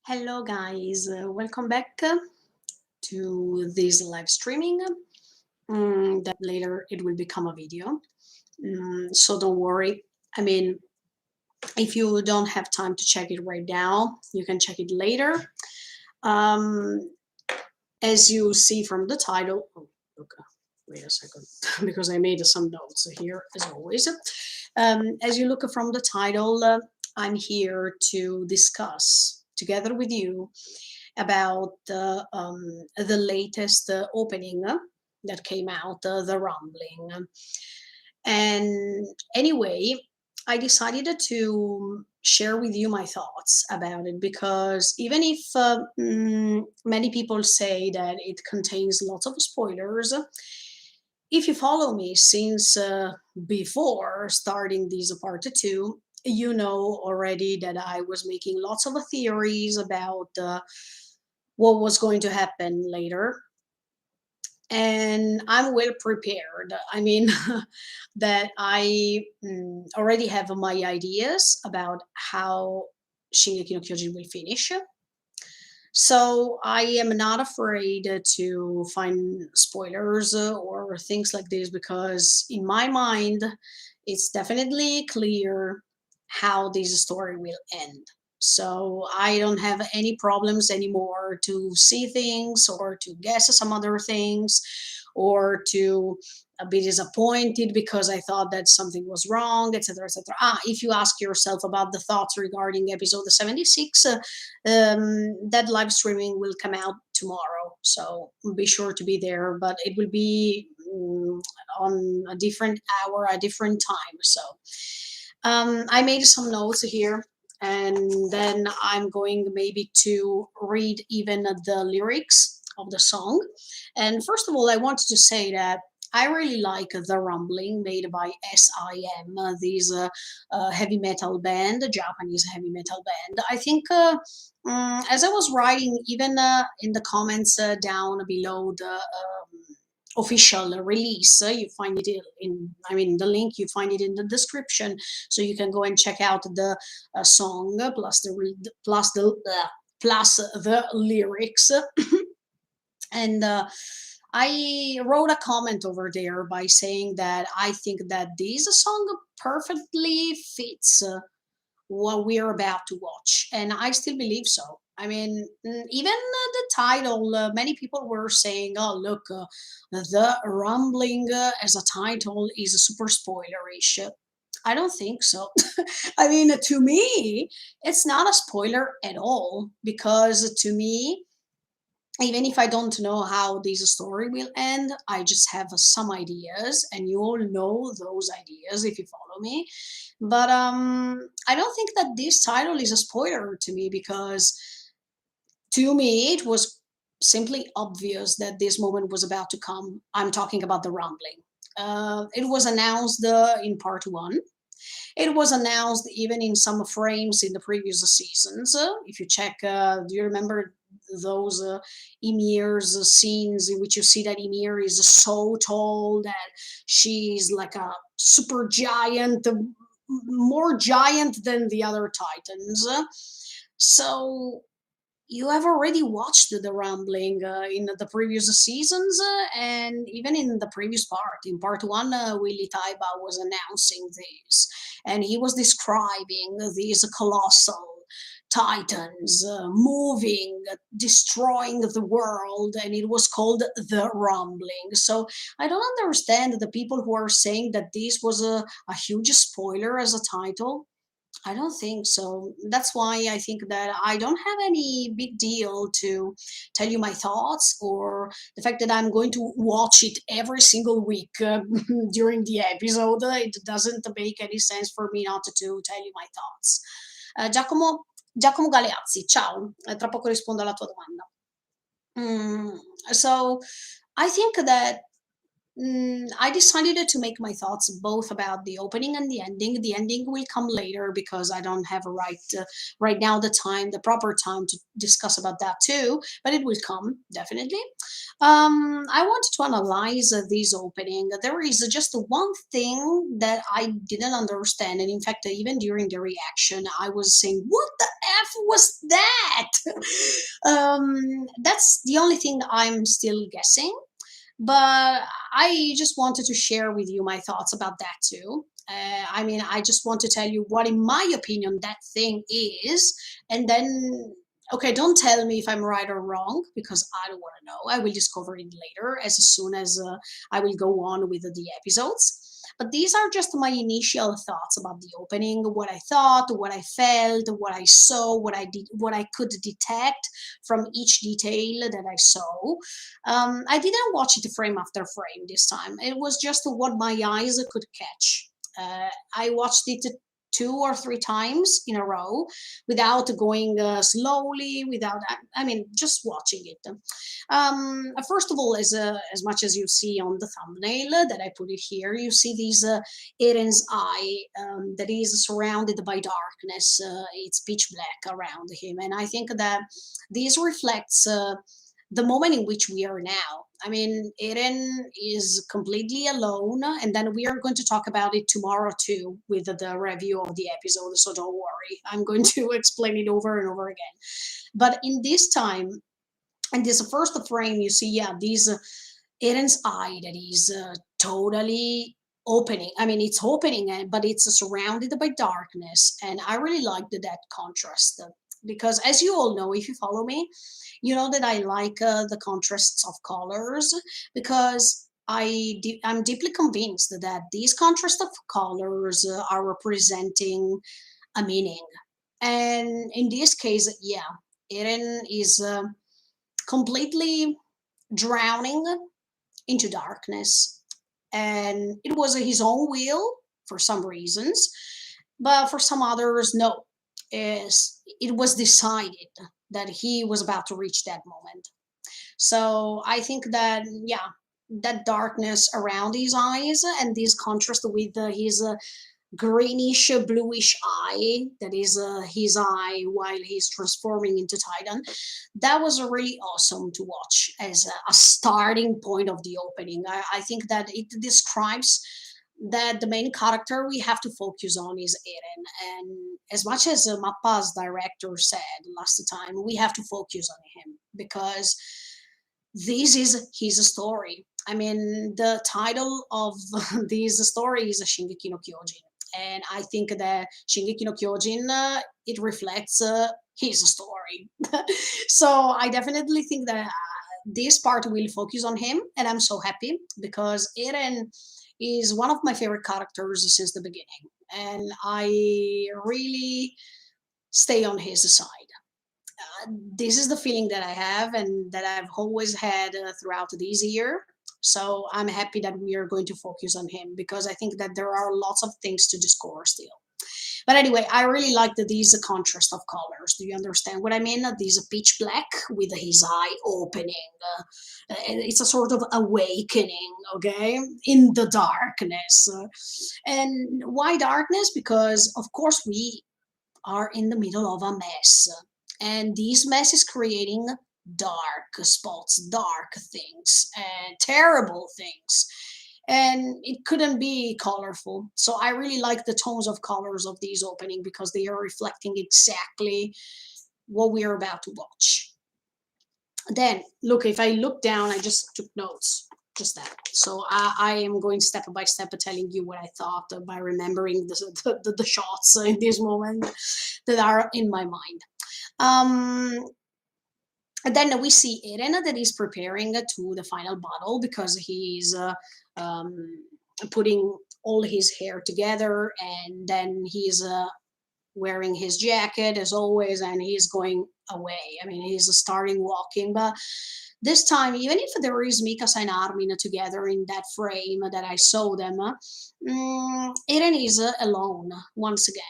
Hello, guys. Welcome back to this live streaming. That later it will become a video. So don't worry. I mean, if you don't have time to check it right now, you can check it later. Um, as you see from the title, okay, wait a second, because I made some notes here as always. As you look from the title, I'm here to discuss together with you about the latest opening that came out, The Rumbling. And anyway, I decided to share with you my thoughts about it because even if many people say that it contains lots of spoilers, if you follow me since before starting this part two, you know already that I was making lots of theories about what was going to happen later. And I'm well prepared. I mean, that I already have my ideas about how Shingeki no Kyojin will finish. So I am not afraid to find spoilers or things like this because in my mind, it's definitely clear how this story will end. So I don't have any problems anymore to see things or to guess some other things or to be disappointed because I thought that something was wrong, etc., etc. If you ask yourself about the thoughts regarding episode 76, that live streaming will come out tomorrow, so be sure to be there. But it will be on a different hour, a different time. So I made some notes here, and then I'm going maybe to read even the lyrics of the song. And first of all, I wanted to say that I really like The Rumbling made by SIM, this heavy metal band, a Japanese heavy metal band. I think, as I was writing, even in the comments down below the official release, you find it in, I mean, the link, you find it in the description. So you can go and check out the song plus the lyrics. And I wrote a comment over there by saying that I think that this song perfectly fits what we're about to watch, and I still believe so. I mean, even the title, many people were saying, "Oh, look, the rumbling as a title is super spoilerish." I don't think so. I mean, to me, it's not a spoiler at all because to me, even if I don't know how this story will end, I just have some ideas, and you all know those ideas if you follow me. But I don't think that this title is a spoiler to me because to me it was simply obvious that this moment was about to come. I'm talking about the rumbling. It was announced in part one. It was announced even in some frames in the previous seasons. If you check, do you remember those Ymir's scenes in which you see that Ymir is so tall that she's like a super giant, more giant than the other Titans? So you have already watched the Rambling in the previous seasons and even in the previous part. In part one, Willie Taiba was announcing this, and he was describing these colossal titans moving, destroying the world, and it was called the Rumbling. So I don't understand the people who are saying that this was a huge spoiler as a title. I don't think so. That's why I think that I don't have any big deal to tell you my thoughts or the fact that I'm going to watch it every single week during the episode. It doesn't make any sense for me not to tell you my thoughts. Giacomo Galeazzi, ciao. Tra poco rispondo alla tua domanda. So I think that I decided to make my thoughts both about the opening and the ending. The ending will come later because I don't have a right now the proper time to discuss about that too. But it will come definitely. I wanted to analyze this opening. There is just one thing that I didn't understand, and in fact, even during the reaction, I was saying, "What the f was that?" That's the only thing I'm still guessing, but I just wanted to share with you my thoughts about that too. I mean, I just want to tell you what, in my opinion, that thing is, and then, okay, don't tell me if I'm right or wrong because I don't want to know. I will discover it later as soon as I will go on with the episodes. But these are just my initial thoughts about the opening, what I thought, what I felt, what I saw, what I did, what I could detect from each detail that I saw. I didn't watch it frame after frame this time. It was just what my eyes could catch. I watched it 2 or 3 times in a row without going slowly, without, I mean, just watching it. First of all, as much as you see on the thumbnail that I put it here, you see these Eren's eye that is surrounded by darkness. It's pitch black around him. And I think that this reflects the moment in which we are now. I mean, Eren is completely alone, and then we are going to talk about it tomorrow too with the review of the episode. So don't worry, I'm going to explain it over and over again. But in this time, and this first frame, you see, yeah, these Eren's eye that is totally opening. I mean, it's opening, but it's surrounded by darkness, and I really liked that contrast because, as you all know, if you follow me, you know that I like the contrasts of colors because I'm deeply convinced that these contrasts of colors are representing a meaning. And in this case, yeah, Eren is completely drowning into darkness. And it was his own will for some reasons, but for some others, no. It was decided that he was about to reach that moment. So I think that, yeah, that darkness around his eyes and this contrast with his greenish bluish eye that is his eye while he's transforming into Titan, that was really awesome to watch as a starting point of the opening. I think that it describes that the main character we have to focus on is Eren, and as much as Mappa's director said last time, we have to focus on him because this is his story. I mean, the title of this story is Shingeki no Kyojin, and I think that Shingeki no Kyojin it reflects his story. So I definitely think that this part will focus on him, and I'm so happy because Eren is one of my favorite characters since the beginning, and I really stay on his side. This is the feeling that I have and that I've always had throughout this year. So I'm happy that we are going to focus on him because I think that there are lots of things to discover still. But anyway, I really like these contrast of colors. Do you understand what I mean? These pitch black with his eye opening. It's a sort of awakening, okay, in the darkness. And why darkness? Because, of course, we are in the middle of a mess. And this mess is creating dark spots, dark things, and terrible things. And it couldn't be colorful. So I really like the tones of colors of these opening because they are reflecting exactly what we are about to watch. Then, look, if I look down, I just took notes, just that. So I am going step by step telling you what I thought by remembering the shots in this moment that are in my mind. Um, and then we see Eren that is preparing to the final battle because he's um, putting all his hair together and then he's wearing his jacket as always and he's going away. I mean, he's starting walking, but this time, even if there is Mikasa and Armin together in that frame that I saw them, Eren is alone once again.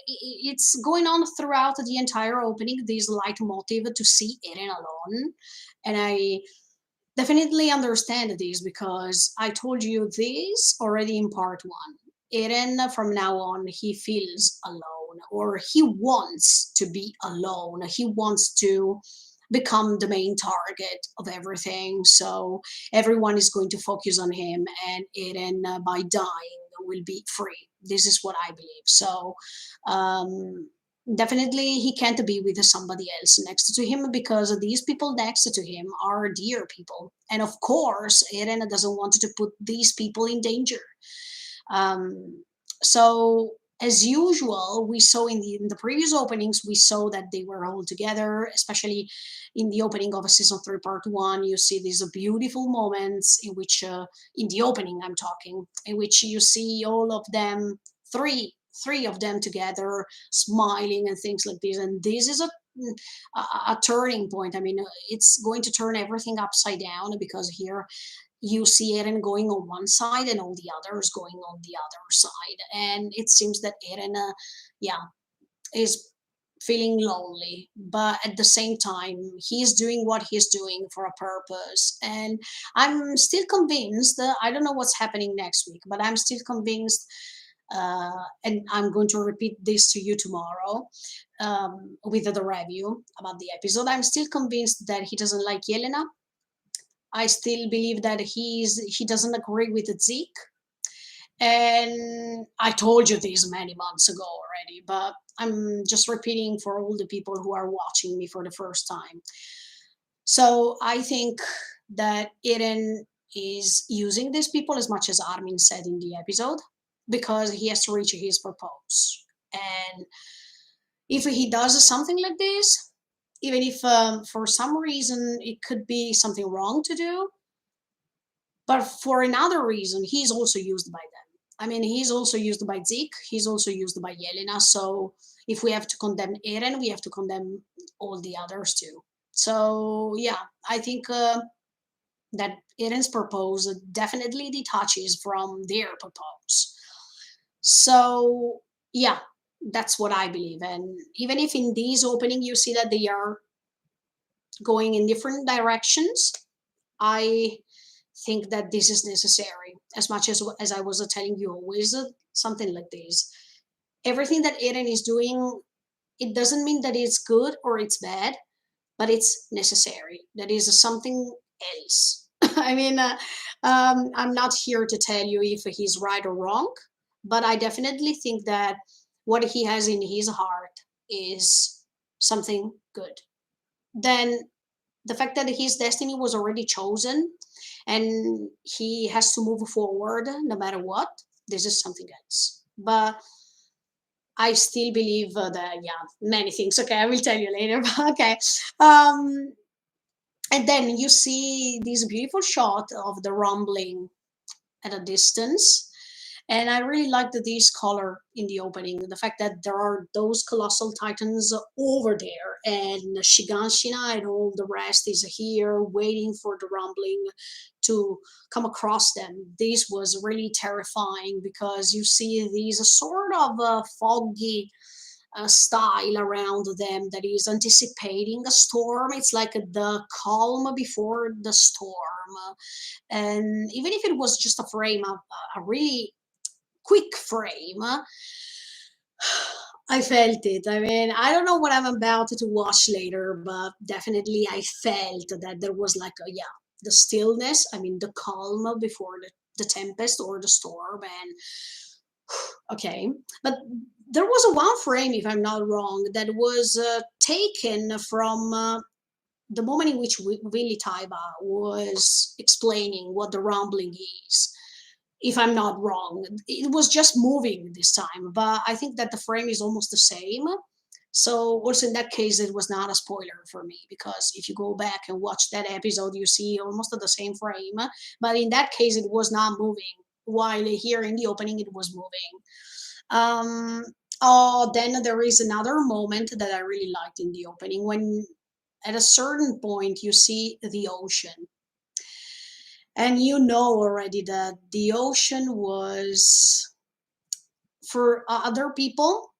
It's going on throughout the entire opening, this light motive to see Eren alone. And Definitely understand this because I told you this already in part one. Eren, from now on, he feels alone, or he wants to be alone. He wants to become the main target of everything. So everyone is going to focus on him, and Eren, by dying, will be free. This is what I believe. So um, definitely he can't be with somebody else next to him because these people next to him are dear people, and of course Eren doesn't want to put these people in danger. Um, so as usual, we saw in the previous openings, we saw that they were all together, especially in the opening of a season 3 part 1. You see these beautiful moments in which in the opening I'm talking, in which you see all of them, three of them together, smiling and things like this. And this is a turning point. I mean, it's going to turn everything upside down because here you see Eren going on one side and all the others going on the other side. And it seems that Eren, yeah, is feeling lonely, but at the same time, he's doing what he's doing for a purpose. And I'm still convinced, I don't know what's happening next week, but I'm still convinced. And I'm going to repeat this to you tomorrow with the review about the episode. I'm still convinced that he doesn't like Yelena. I still believe that he doesn't agree with Zeke. And I told you this many months ago already, but I'm just repeating for all the people who are watching me for the first time. So I think that Eren is using these people as much as Armin said in the episode because he has to reach his purpose. And if he does something like this, even if for some reason it could be something wrong to do, but for another reason, he's also used by them. I mean, he's also used by Zeke. He's also used by Yelena. So if we have to condemn Eren, we have to condemn all the others too. So yeah, I think that Eren's purpose definitely detaches from their purpose. So yeah, that's what I believe. And even if in these opening you see that they are going in different directions, I think that this is necessary as much as I was telling you always something like this. Everything that Eren is doing, it doesn't mean that it's good or it's bad, but it's necessary. That is something else. I mean, I'm not here to tell you if he's right or wrong, but I definitely think that what he has in his heart is something good. Then the fact that his destiny was already chosen and he has to move forward no matter what, this is something else. But I still believe that, yeah, many things. Okay, I will tell you later. Okay. Um, and then you see this beautiful shot of the rumbling at a distance. And I really liked this color in the opening, the fact that there are those colossal titans over there, and Shiganshina and all the rest is here waiting for the rumbling to come across them. This was really terrifying because you see these sort of foggy style around them that is anticipating a storm. It's like the calm before the storm. And even if it was just a frame, a really quick frame, I felt it. I mean, I don't know what I'm about to watch later, but definitely I felt that there was like a, yeah, the stillness. I mean, the calm before the tempest or the storm. And okay, but there was a one frame, if I'm not wrong, that was taken from the moment in which Willy Taiba was explaining what the rumbling is, if I'm not wrong. It was just moving this time, but I think that the frame is almost the same. So also in that case, it was not a spoiler for me because if you go back and watch that episode, you see almost the same frame. But in that case, it was not moving. While here in the opening, it was moving. Um, oh, then there is another moment that I really liked in the opening when at a certain point you see the ocean, and you know already that the ocean was, for other people,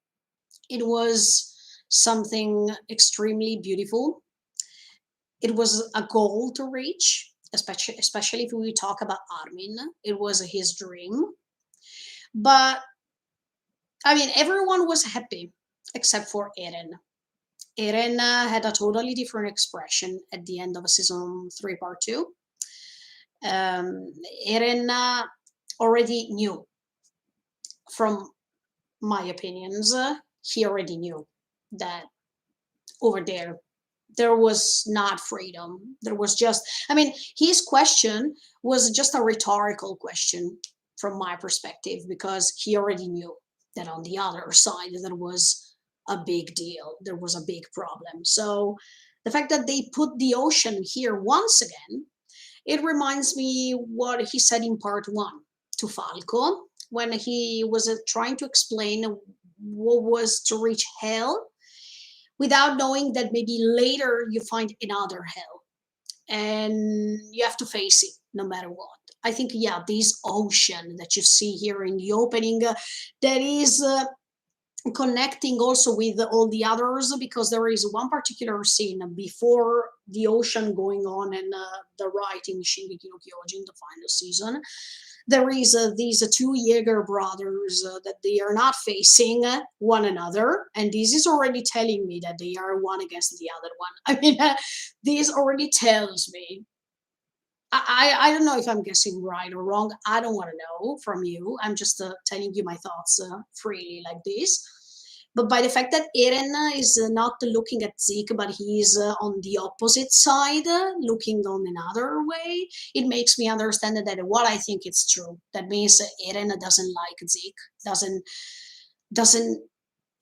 it was something extremely beautiful. It was a goal to reach. especially if we talk about Armin. It was his dream. But I mean, everyone was happy except for Eren. Eren had a totally different expression at the end of season 3, part 2. Eren already knew, from my opinions, he already knew that over there was not freedom. There was just, I mean, his question was just a rhetorical question from my perspective, because he already knew that on the other side there was a big deal, there was a big problem. So the fact that they put the ocean here once again, it reminds me what he said in part 1 to Falco, when he was trying to explain what was to reach hell, without knowing that maybe later you find another hell and you have to face it no matter what. I think, yeah, this ocean that you see here in the opening, that is connecting also with all the others, because there is one particular scene before the ocean going on and the writing Shingeki no Kyojin, the final season. There is these two Jaeger brothers that they are not facing one another, and this is already telling me that they are one against the other one. I mean, this already tells me. I don't know if I'm guessing right or wrong. I don't want to know from you. I'm just telling you my thoughts freely like this. But by the fact that Eren is not looking at Zeke, but he's on the opposite side, looking on another way, it makes me understand that what I think it's true. That means Eren doesn't like Zeke, doesn't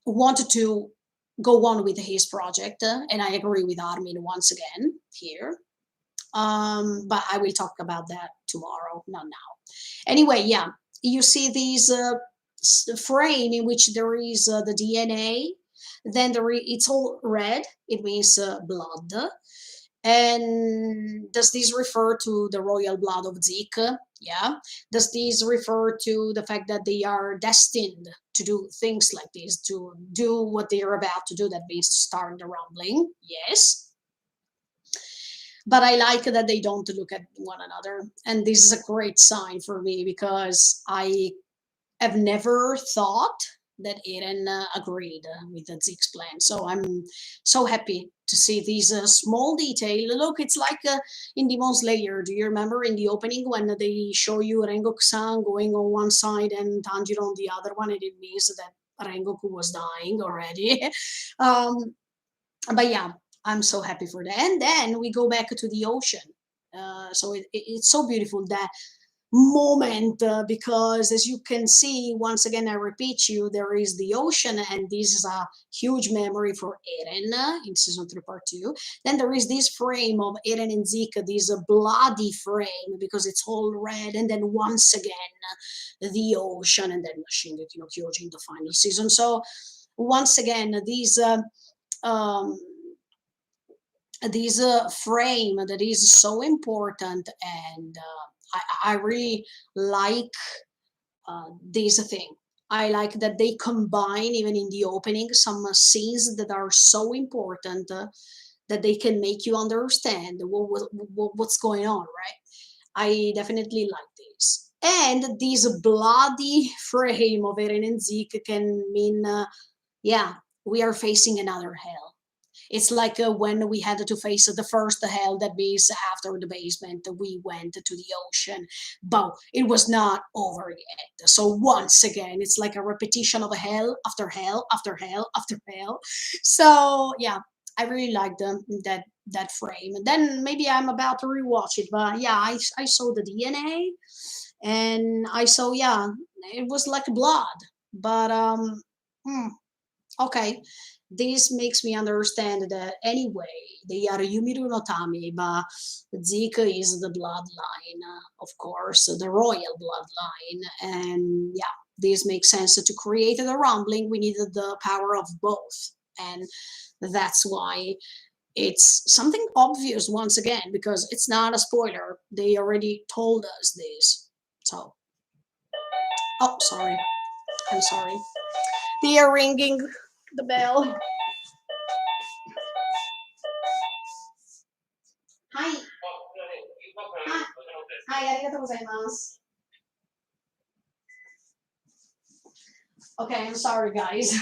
want to go on with his project, and I agree with Armin once again here. But I will talk about that tomorrow, not now. Anyway, yeah, you see these frame in which there is the DNA, then it's all red, it means blood. And does this refer to the royal blood of Zeke? Yeah. Does this refer to the fact that they are destined to do things like this, to do what they are about to do? That means to start the rumbling. Yes. But I like that they don't look at one another. And this is a great sign for me, because I have never thought that Eren agreed with the Zeke's plan. So I'm so happy to see these small detail. Look, it's like in Demon Slayer. Do you remember in the opening when they show you Rengoku-san going on one side and Tanjiro on the other one, and it means that Rengoku was dying already. um, but yeah, I'm so happy for that. And then we go back to the ocean. So it's so beautiful, that moment, because as you can see, once again, I repeat you, there is the ocean, and this is a huge memory for Eren in season 3, part 2. Then there is this frame of Eren and Zeke, this bloody frame, because it's all red, and then once again, the ocean, and then Shingeki no Kyojin, the final season. So once again, these. Um, this frame that is so important, and I really like this thing. I like that they combine, even in the opening, some scenes that are so important, that they can make you understand what's going on, right? I definitely like this. And this bloody frame of Eren and Zeke can mean, yeah, we are facing another hell. It's like when we had to face the first hell, that means after the basement, we went to the ocean, but it was not over yet. So once again, it's like a repetition of hell after hell after hell after hell. So yeah, I really liked that frame. And then maybe I'm about to rewatch it, but yeah, I saw the DNA, and I saw, yeah, it was like blood, but hmm, okay, this makes me understand that anyway, they are Yumiru no Tami, but Zeke is the bloodline, of course, the royal bloodline. And yeah, this makes sense. To create the rumbling, we needed the power of both. And that's why it's something obvious once again, because it's not a spoiler. They already told us this. So, oh, sorry. I'm sorry. They are ringing the bell. Hi. gozaimasu. Okay, I'm sorry, guys.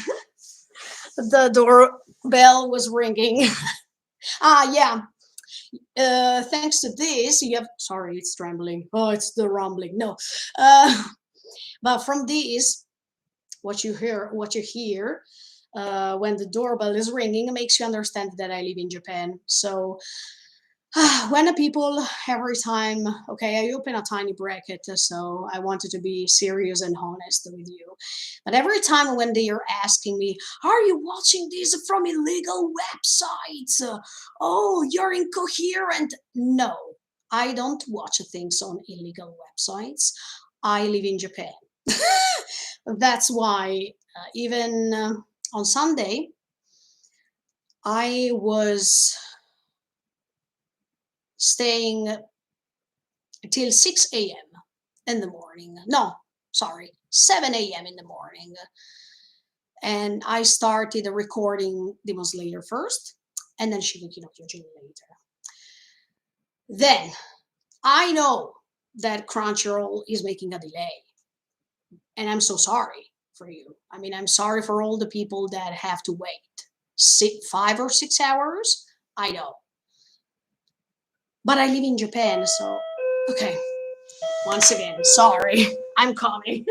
The doorbell was ringing. Yeah. Thanks to this, you have. Sorry, it's trembling. Oh, it's the rumbling. No. Uh, but from this, what you hear when the doorbell is ringing makes you understand that I live in Japan. So when the people every time, okay, I open a tiny bracket, so I wanted to be serious and honest with you, but every time when they are asking me, are you watching this from illegal websites? Oh, you're incoherent. No, I don't watch things on illegal websites. I live in Japan. That's why even on Sunday I was staying till 6 a.m. in the morning. No, sorry, 7 a.m. in the morning. And I started recording Demon Slayer first, and then Shingeki no Kyojin later. Then I know that Crunchyroll is making a delay, and I'm so sorry for you. I mean, I'm sorry for all the people that have to wait 5 or 6 hours. I know, but I live in Japan, so okay. Once again, sorry, I'm coming.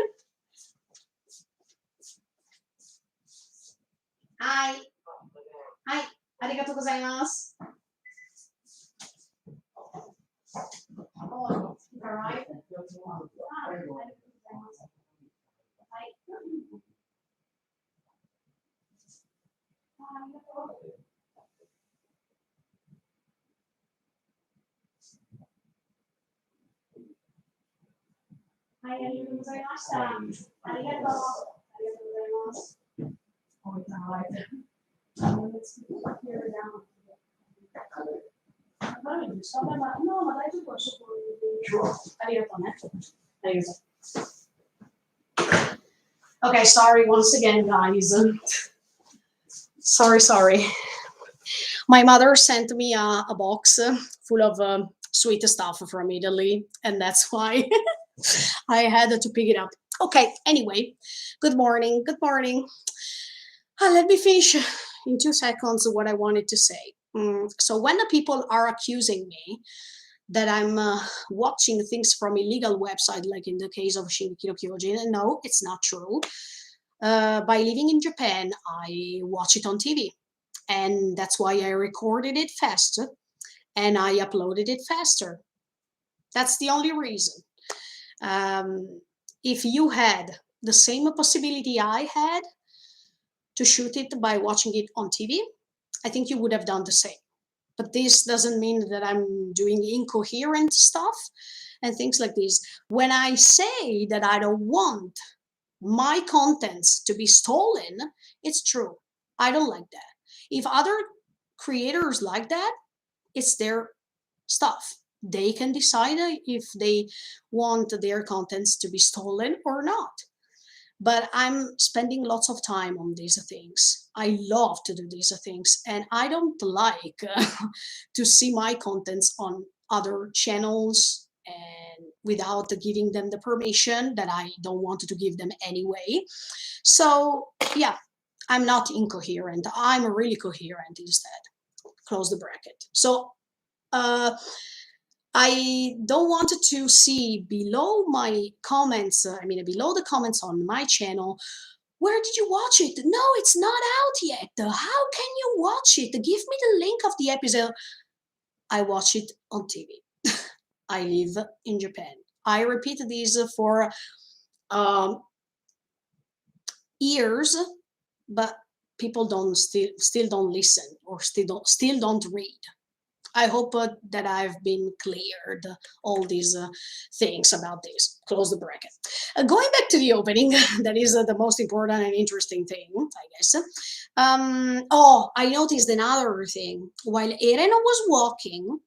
Hi, hi, arigatou gozaimasu. Oh, all right. Hi, arigatou gozaimashita. Arigatou. Arigatou gozaimasu. Oh, it's all right. Let's hear it down. ダメにしたまま、ノーマ大丈夫、そこで。ありがとうね。ありがとう。Okay, sorry once again, guys. Sorry. My mother sent me a box full of sweet stuff from Italy, and that's why I had to pick it up. Okay, anyway, good morning. Good morning. Let me finish in 2 seconds what I wanted to say. So, when the people are accusing me that I'm watching things from illegal website, like in the case of Shingeki no Kyojin, no, it's not true. By living in Japan, I watch it on TV, and that's why I recorded it fast and I uploaded it faster. That's the only reason. If you had the same possibility I had to shoot it by watching it on TV, I think you would have done the same. But this doesn't mean that I'm doing incoherent stuff and things like this. When I say that I don't want my contents to be stolen, it's true. I don't like that. If other creators like that, it's their stuff. They can decide if they want their contents to be stolen or not. But I'm spending lots of time on these things. I love to do these things, and I don't like to see my contents on other channels and without giving them the permission that I don't want to give them anyway. So, yeah, I'm not incoherent. I'm really coherent instead. Close the bracket. So, uh, I don't want to see below my comments, below the comments on my channel, where did you watch it? No, it's not out yet. How can you watch it? Give me the link of the episode. I watch it on TV. I live in Japan. I repeat this for um, years, but people don't still don't listen or still don't read. I hope that I've been cleared all these things about this. Close the bracket. Going back to the opening, that is the most important and interesting thing, I guess. I noticed another thing. While Eren was walking,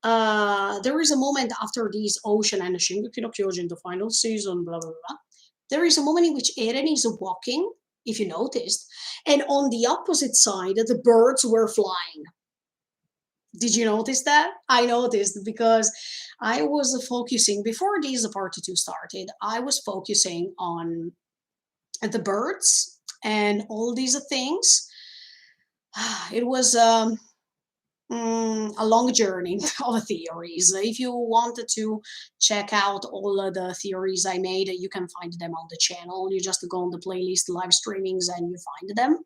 there is a moment after this ocean and Shingeki no Kyojin, the final season, blah blah blah. There is a moment in which Eren is walking, if you noticed, and on the opposite side, the birds were flying. Did you notice that? I noticed because I was focusing before this part two started. I was focusing on the birds and all these things. It was a long journey of theories. If you wanted to check out all of the theories I made, you can find them on the channel. You just go on the playlist live streamings and you find them.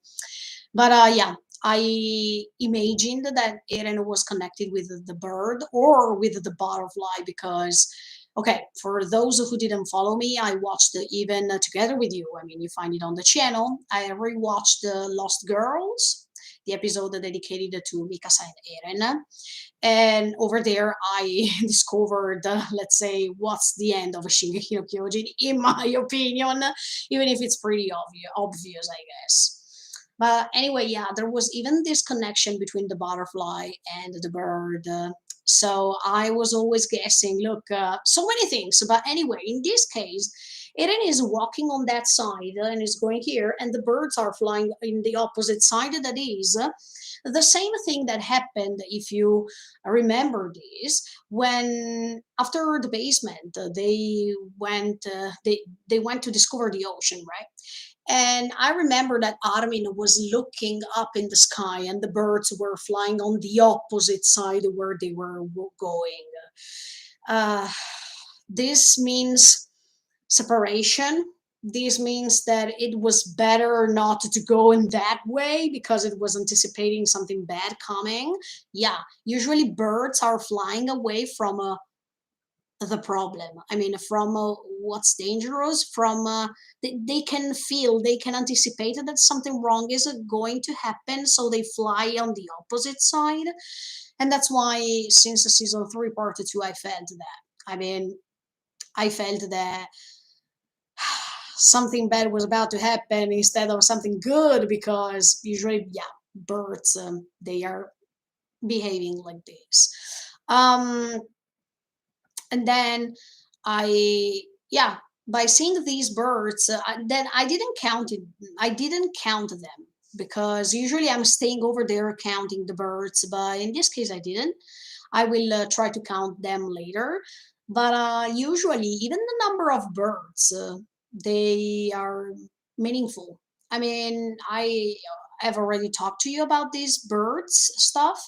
But yeah, I imagined that Eren was connected with the bird or with the butterfly because, okay, for those who didn't follow me, I watched even together with you. I mean, you find it on the channel. I rewatched Lost Girls, the episode dedicated to Mikasa and Eren. And over there, I discovered, let's say, what's the end of Shingeki no Kyojin, in my opinion, even if it's pretty obvious, I guess. But anyway, yeah, there was even this connection between the butterfly and the bird. So I was always guessing, look, so many things. But anyway, in this case, Eren is walking on that side and is going here, and the birds are flying in the opposite side. That is the same thing that happened, if you remember this, when after the basement they went to discover the ocean, right? And I remember that Armin was looking up in the sky and the birds were flying on the opposite side where they were going. Uh, this means separation. This means that it was better not to go in that way because it was anticipating something bad coming. Yeah, usually birds are flying away from the problem. I mean, from what's dangerous, from they can feel, they can anticipate that something wrong is going to happen, so they fly on the opposite side. And that's why, since the season three, part two, I felt that. I mean, I felt that something bad was about to happen instead of something good because usually, yeah, birds, they are behaving like this. Um, and then I, yeah, by seeing these birds, then I didn't count them because usually I'm staying over there counting the birds, but in this case I didn't. I will try to count them later. But usually, even the number of birds, they are meaningful. I mean, I have already talked to you about these birds stuff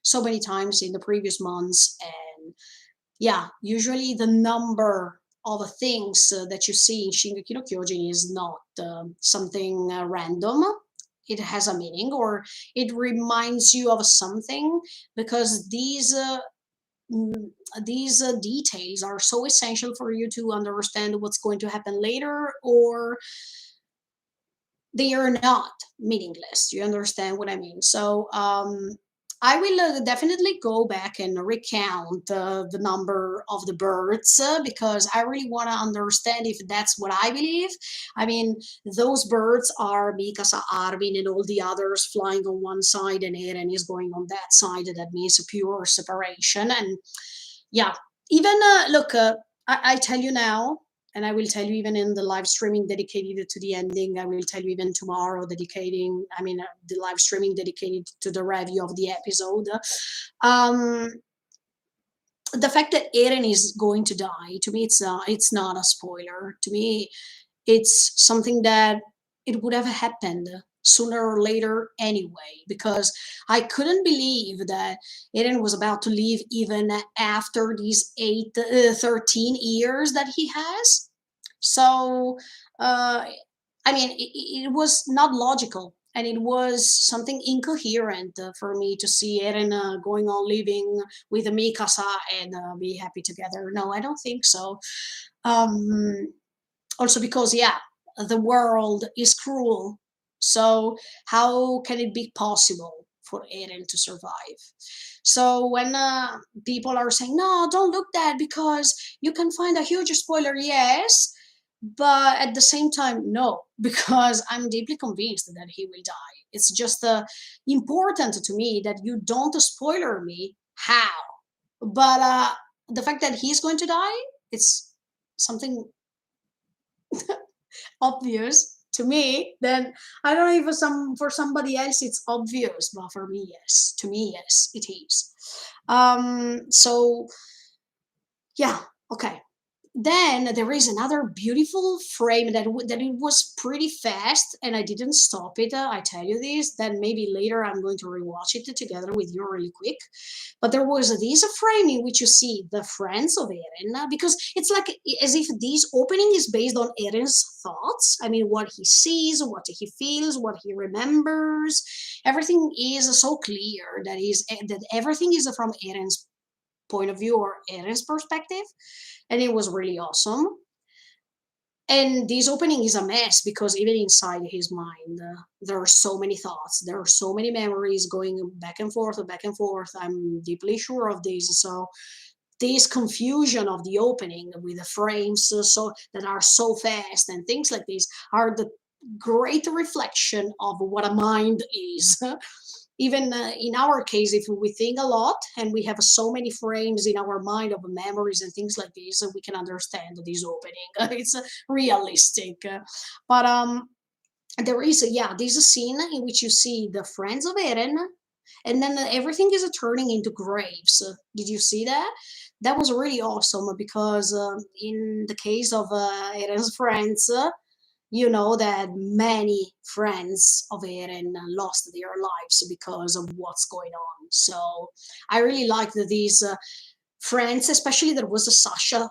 so many times in the previous months, and yeah, usually the number of things that you see in Shingeki no Kyojin is not something random. It has a meaning, or it reminds you of something, because mm, these details are so essential for you to understand what's going to happen later, or they are not meaningless. You understand what I mean? So I will definitely go back and recount the number of the birds because I really want to understand if that's what I believe. I mean, those birds are Mikasa, Armin, and all the others flying on one side, and Eren is going on that side. That means a pure separation. And yeah, even look, I tell you now, and I will tell you even in the live streaming dedicated to the ending. I will tell you even tomorrow, dedicating. I mean, the live streaming dedicated to the review of the episode. Um, the fact that Eren is going to die, to me, it's not a spoiler. To me, it's something that it would have happened sooner or later anyway, because I couldn't believe that Eren was about to leave even after these 13 years that he has. So, uh, I mean, it was not logical. And it was something incoherent for me to see Eren going on living with Mikasa and be happy together. No, I don't think so. Um, Also because, yeah, the world is cruel, so how can it be possible for Eren to survive? So when people are saying, no, don't look that because you can find a huge spoiler, yes, but at the same time, no, because I'm deeply convinced that he will die. It's just important to me that you don't spoiler me how, but the fact that he's going to die, it's something obvious. to me, then I don't know if for somebody else it's obvious, but for me, yes. To me, yes, it is. So yeah, okay. Then there is another beautiful frame that it was pretty fast, and I didn't stop it. I tell you this. Then maybe later I'm going to rewatch it together with you really quick. But there was this frame in which you see the friends of Eren, because it's like as if this opening is based on Eren's thoughts. I mean, what he sees, what he feels, what he remembers. Everything is so clear that everything is from Eren's point of view or Eren's perspective, and it was really awesome. And this opening is a mess because even inside his mind, there are so many thoughts, there are so many memories going back and forth, back and forth. I'm deeply sure of this. So this confusion of the opening with the frames so that are so fast and things like this are the great reflection of what a mind is. Even in our case, if we think a lot and we have so many frames in our mind of memories and things like this, we can understand this opening. It's realistic. But there is, yeah, this scene in which you see the friends of Eren, and then everything is turning into graves. Did you see that? That was really awesome because in the case of Eren's friends, you know that many friends of Eren lost their lives because of what's going on. So I really liked these friends, especially there was a Sasha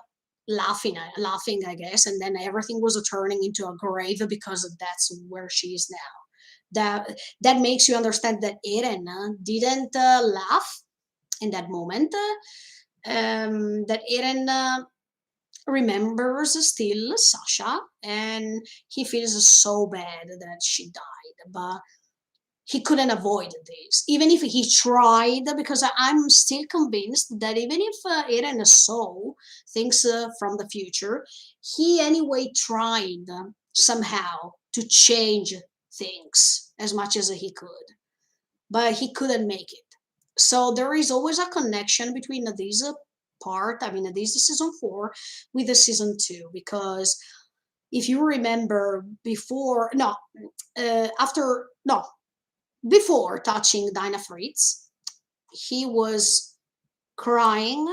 laughing, I guess, and then everything was turning into a grave because that's where she is now. That makes you understand that Eren didn't laugh in that moment. That Eren remembers still Sasha, and he feels so bad that she died, but he couldn't avoid this, even if he tried, because I'm still convinced that even if Eren saw things from the future, he anyway tried somehow to change things as much as he could, but he couldn't make it. So there is always a connection between these part, I mean, this is season 4 with the season 2, because if you remember before, no, after, no, before touching Dinah Fritz, he was crying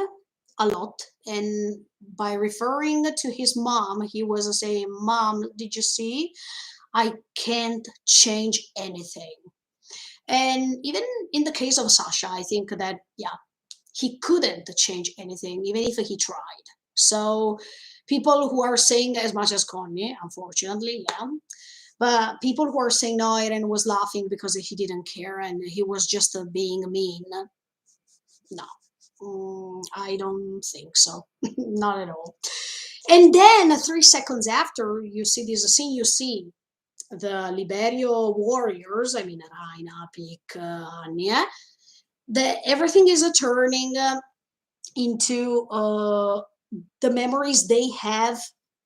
a lot. And by referring to his mom, he was saying, Mom, did you see? I can't change anything. And even in the case of Sasha, I think that, yeah, he couldn't change anything, even if he tried. So people who are saying as much as Connie, unfortunately, yeah, but people who are saying no, Eren was laughing because he didn't care and he was just being mean. No, I don't think so. Not at all. And then 3 seconds after you see this scene, you see the Liberio warriors, I mean, Raina, Pik, Anya, everything is turning into the memories they have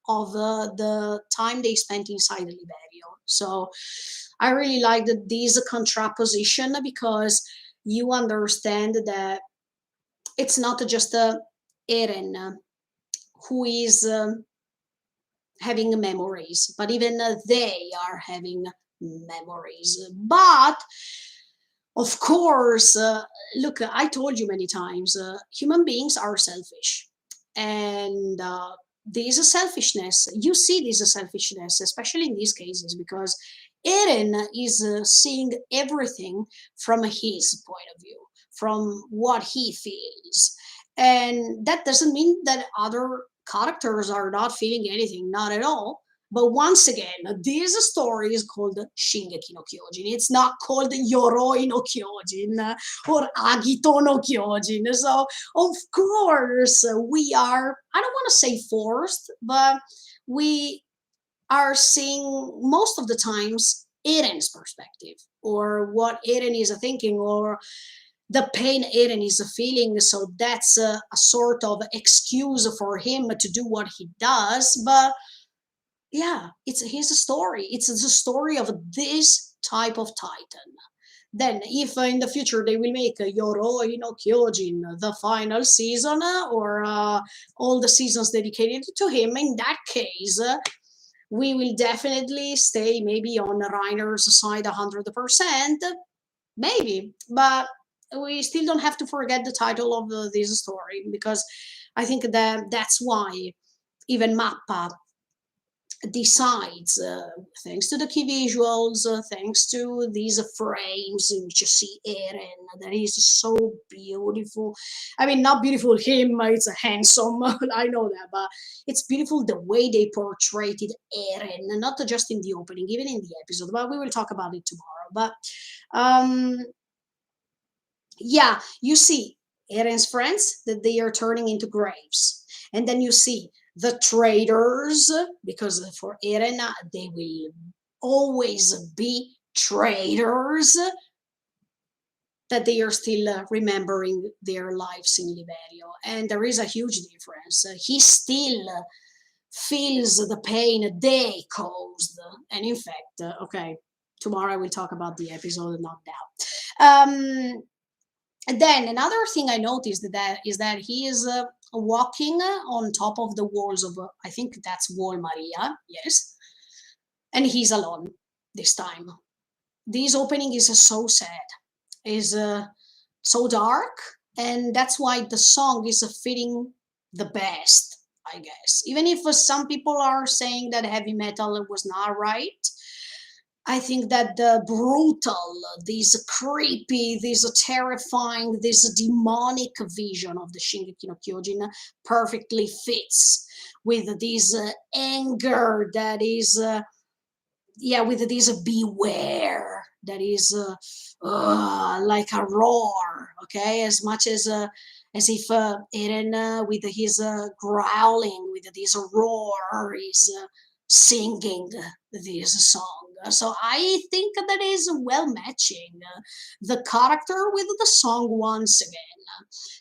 of the time they spent inside the Liberio. So I really like this contraposition because you understand that it's not just Eren who is having memories, but even they are having memories. But of course, look, I told you many times, human beings are selfish. And this selfishness, you see this selfishness, especially in these cases, because Eren is seeing everything from his point of view, from what he feels. And that doesn't mean that other characters are not feeling anything, not at all. But once again, this story is called Shingeki no Kyojin. It's not called Yoroi no Kyojin or Agito no Kyojin. So, of course, we are, I don't want to say forced, but we are seeing most of the times Eren's perspective or what Eren is thinking or the pain Eren is feeling. So that's a sort of excuse for him to do what he does. But yeah, it's his story. It's the story of this type of titan. Then, if in the future they will make Yoroi no Kyojin the final season or all the seasons dedicated to him, in that case, we will definitely stay maybe on Reiner's side 100%, maybe, but we still don't have to forget the title of this story, because I think that that's why even Mappa decides, thanks to the key visuals, thanks to these frames in which you see Eren, that is so beautiful. I mean, not beautiful him, it's a handsome, I know that, but it's beautiful the way they portrayed Eren, not just in the opening, even in the episode, but we will talk about it tomorrow. But um, yeah, you see Eren's friends that they are turning into graves, and then you see the traitors, because for Eren they will always be traitors, that they are still remembering their lives in Liberio, and there is a huge difference. He still feels the pain they caused, and in fact, okay, tomorrow I will talk about the episode, not now. And then another thing I noticed that is that he is walking on top of the walls of, I think that's Wall Maria, yes, and he's alone this time. This opening is so sad, is so dark, and that's why the song is fitting the best, I guess. Even if some people are saying that heavy metal was not right, I think that the brutal, this creepy, this terrifying, this demonic vision of the Shingeki no Kyojin perfectly fits with this anger that is, yeah, with this beware that is like a roar, okay, as much as if Eren with his growling, with this roar, is singing this song. So I think that is well matching the character with the song once again.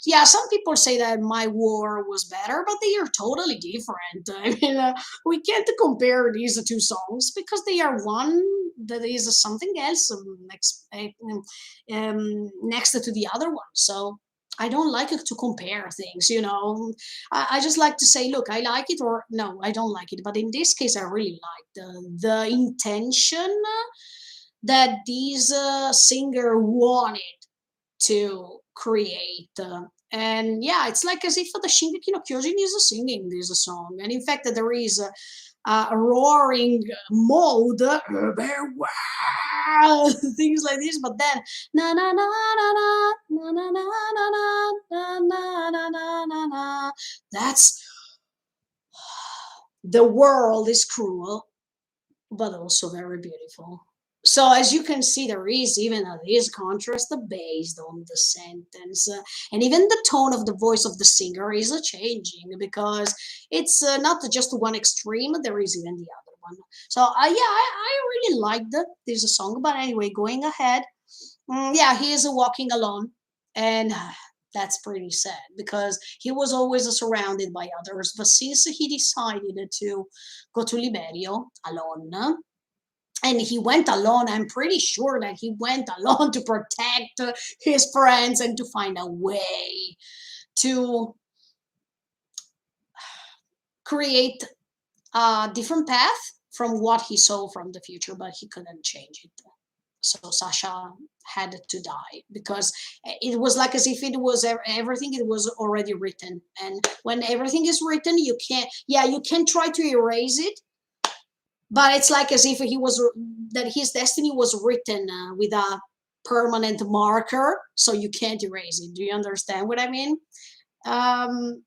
Yeah, some people say that My War was better, but they are totally different. I mean, we can't compare these two songs because they are one that is something else next to the other one. So I don't like it to compare things, you know. I just like to say, look, I like it, or no, I don't like it. But in this case, I really like the intention that this singer wanted to create. And yeah, it's like as if the Shingeki no Kyojin is singing this song. And in fact, there is a roaring mode, things like this. But then, na na na na na na na na na na na na na na na. That's the world is cruel, but also very beautiful. So as you can see, there is even this contrast based on the sentence, and even the tone of the voice of the singer is changing, because it's not just one extreme. There is even the other one. So yeah, I really liked this song. But anyway, going ahead, yeah, he is walking alone, and that's pretty sad because he was always surrounded by others. But since he decided to go to Liberio alone, and he went alone, I'm pretty sure that he went alone to protect his friends and to find a way to create a different path from what he saw from the future, but he couldn't change it. So Sasha had to die because it was like as if it was everything, it was already written. And when everything is written, you can't, yeah, you can try to erase it, but it's like as if he was, that his destiny was written with a permanent marker, so you can't erase it. Do you understand what I mean? um,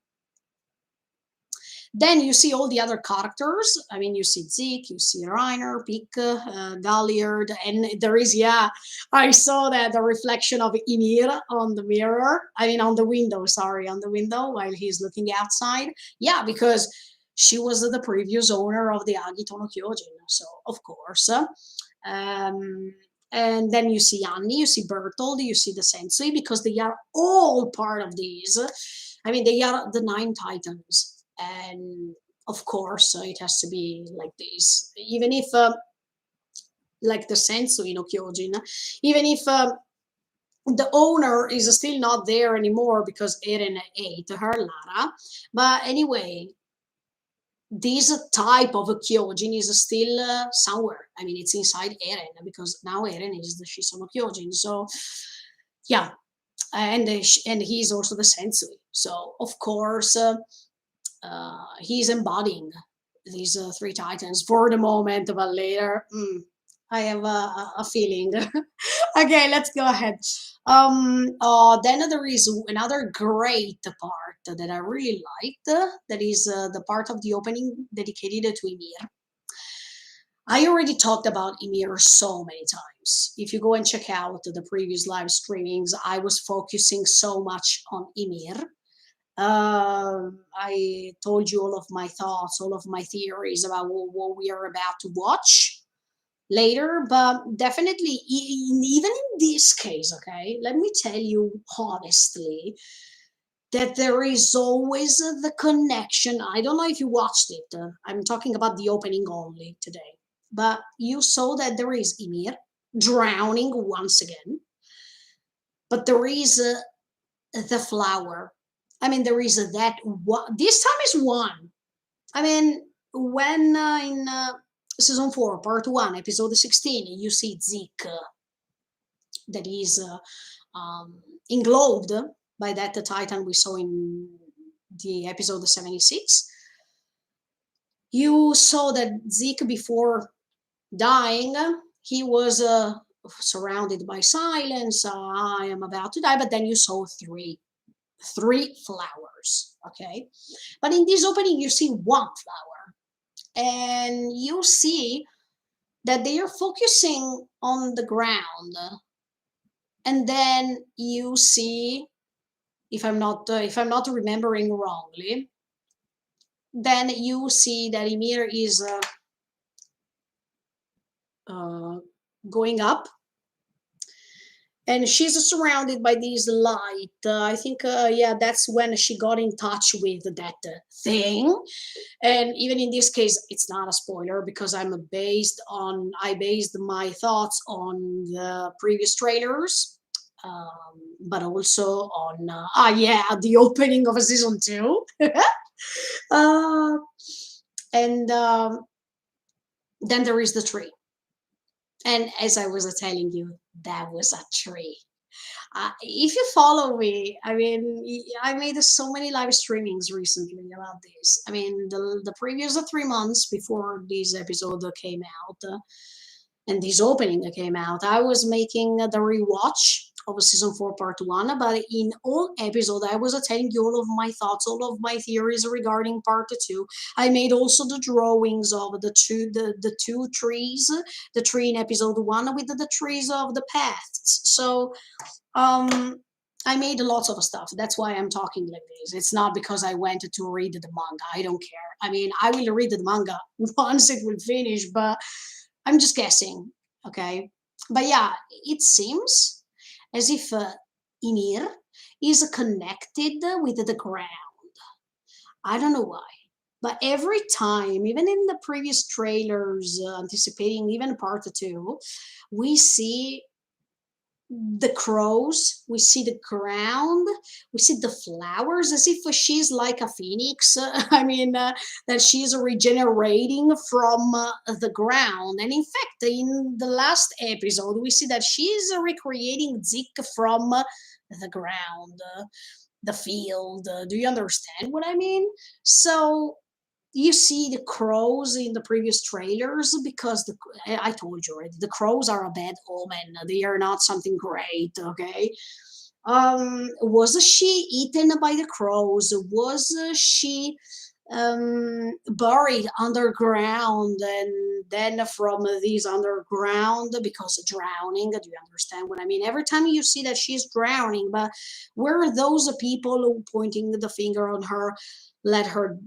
then you see all the other characters. I mean, you see Zeke, you see Reiner, Pieck, Galliard, and there is, yeah, I saw that the reflection of Ymir on the mirror. I mean, on the window, sorry, on the window while he's looking outside. Yeah, because she was the previous owner of the Agito no Kyojin, so of course. Um, and then you see Annie, you see Bertold, you see the Sensei, because they are all part of these. I mean, they are the Nine Titans, and of course, it has to be like this. Even if, like the Sensei no Kyojin, even if the owner is still not there anymore because Eren ate her Lara. But anyway, this type of Kyojin is still somewhere. I mean, it's inside Eren because now Eren is the Shisono Kyojin. So, yeah, and he's also the sensei. So, of course, he's embodying these three titans for the moment, but later, I have a feeling. Okay, let's go ahead. Then there is another great part that I really liked. That is the part of the opening dedicated to Ymir. I already talked about Ymir so many times. If you go and check out the previous live streamings, I was focusing so much on Ymir. I told you all of my thoughts, all of my theories about what we are about to watch later, but definitely, even in this case, okay, let me tell you honestly that there is always the connection. I don't know if you watched it, I'm talking about the opening only today, but you saw that there is Ymir drowning once again, but there is the flower. I mean, there is that one. This time is one. I mean, when in season 4, part 1, episode 16, you see Zeke that is englobed by that titan we saw in the episode 76. You saw that Zeke, before dying, he was surrounded by silence. I am about to die, but then you saw three flowers, okay, but in this opening you see one flower, and you see that they are focusing on the ground, and then you see, if I'm not remembering wrongly, then you see that Ymir is uh, going up, and she's surrounded by this light. I think, yeah, that's when she got in touch with that thing. And even in this case, it's not a spoiler because I based my thoughts on the previous trailers, but also on yeah, the opening of season 2. uh, and then there is the tree, and as I was telling you, that was a tree. If you follow me, I mean, I made so many live streamings recently about this. I mean, the previous 3 months before this episode came out, and this opening came out, I was making the rewatch of season 4, part 1. But in all episode, I was telling you all of my thoughts, all of my theories regarding part 2. I made also the drawings of the two trees, the tree in episode 1 with the trees of the paths. So I made lots of stuff. That's why I'm talking like this. It's not because I went to read the manga. I don't care. I mean, I will read the manga once it will finish, but I'm just guessing. Okay. But yeah, it seems as if Ymir is connected with the ground. I don't know why. But every time, even in the previous trailers, anticipating even part 2, we see the crows, we see the ground, we see the flowers, as if she's like a phoenix. I mean, that she's regenerating from the ground. And in fact, in the last episode, we see that she's recreating Zik from the ground, the field. Do you understand what I mean? So you see the crows in the previous trailers because I told you already, the crows are a bad omen. They are not something great. Okay. Was she eaten by the crows? Was she buried underground, and then from these underground because of drowning? Do you understand what I mean? Every time you see that she's drowning, but were those people who pointing the finger on her let her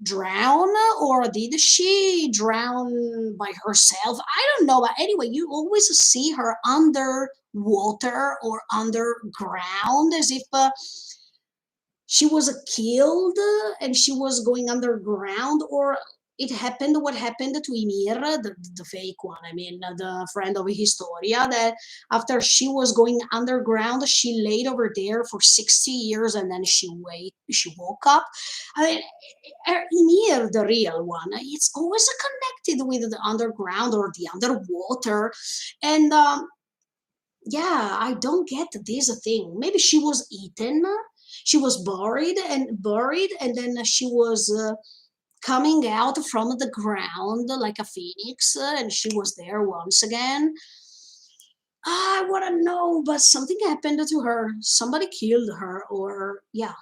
drown, or did she drown by herself? I don't know, but anyway, you always see her underwater or underground, as if she was killed and she was going underground, or it happened what happened to Ymir, the fake one, I mean, the friend of Historia, that after she was going underground, she laid over there for 60 years and then she woke up. I mean, Ymir, the real one, it's always connected with the underground or the underwater. And yeah, I don't get this thing. Maybe she was eaten, she was buried, and then she was coming out from the ground like a phoenix, and she was there once again. I want to know, but something happened to her. Somebody killed her, or yeah.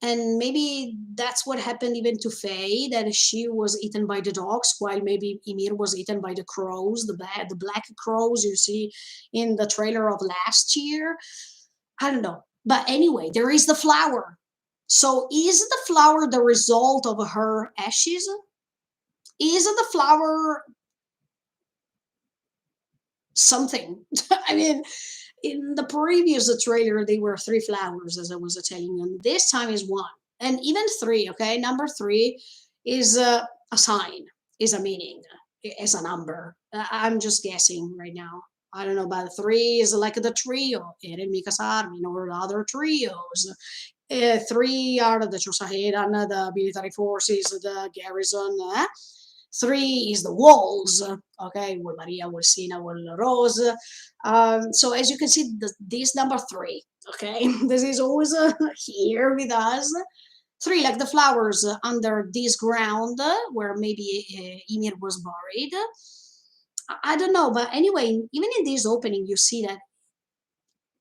And maybe that's what happened even to Faye, that she was eaten by the dogs, while maybe Ymir was eaten by the crows, the black crows you see in the trailer of last year. I don't know. But anyway, there is the flower. So is the flower the result of her ashes? Is the flower something? I mean, in the previous trailer, they were three flowers, as I was telling you. This time is one, and even three. Okay, number three is a sign, is a meaning, is a number. I'm just guessing right now. I don't know, about three is like the trio, Eren Mika's army, or other trios. Three are the Chosaheran, the military forces, the garrison. Three is the walls, okay, where Maria, where Sina, where Rose. So as you can see, this number three, okay, this is always here with us. Three, like the flowers under this ground where maybe Ymir was buried. I don't know, but anyway, even in this opening, you see that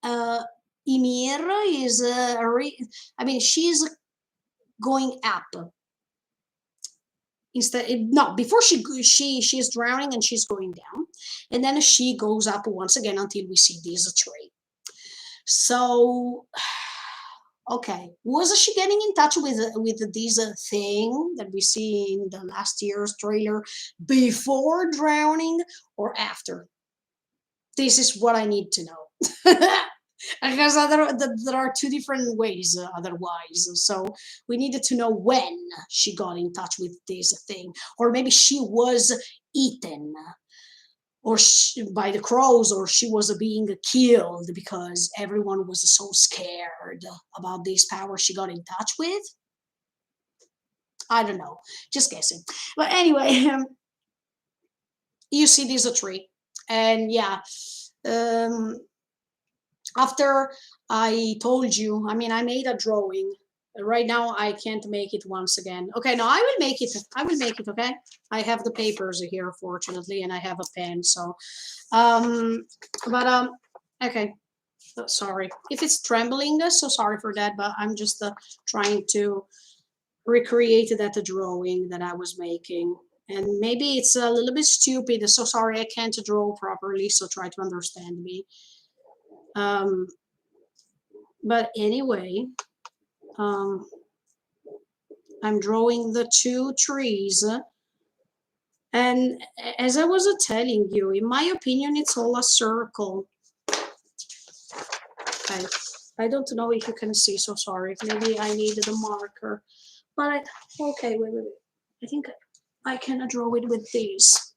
uh, Ymir is, I mean, she's going up instead. No, before she's drowning and she's going down, and then she goes up once again until we see this tree. So okay, was she getting in touch with this thing that we see in the last year's trailer before drowning or after? This is what I need to know. Because there are two different ways otherwise. So we needed to know when she got in touch with this thing, or maybe she was eaten by the crows, or she was being killed because everyone was so scared about this power she got in touch with. I don't know, just guessing. But anyway, you see this a tree, and yeah, um, after I told you, I mean, I made a drawing. Right now, I can't make it once again. Okay, no, I will make it. I will make it. Okay, I have the papers here, fortunately, and I have a pen. So, um, but okay. Sorry if it's trembling. So sorry for that. But I'm just trying to recreate that drawing that I was making. And maybe it's a little bit stupid. So sorry, I can't draw properly. So try to understand me. Um, but anyway, um, I'm drawing the two trees. And as I was telling you, in my opinion, it's all a circle. I, I don't know if you can see, so sorry. Maybe I need the marker. But okay, wait. I think I can draw it with this.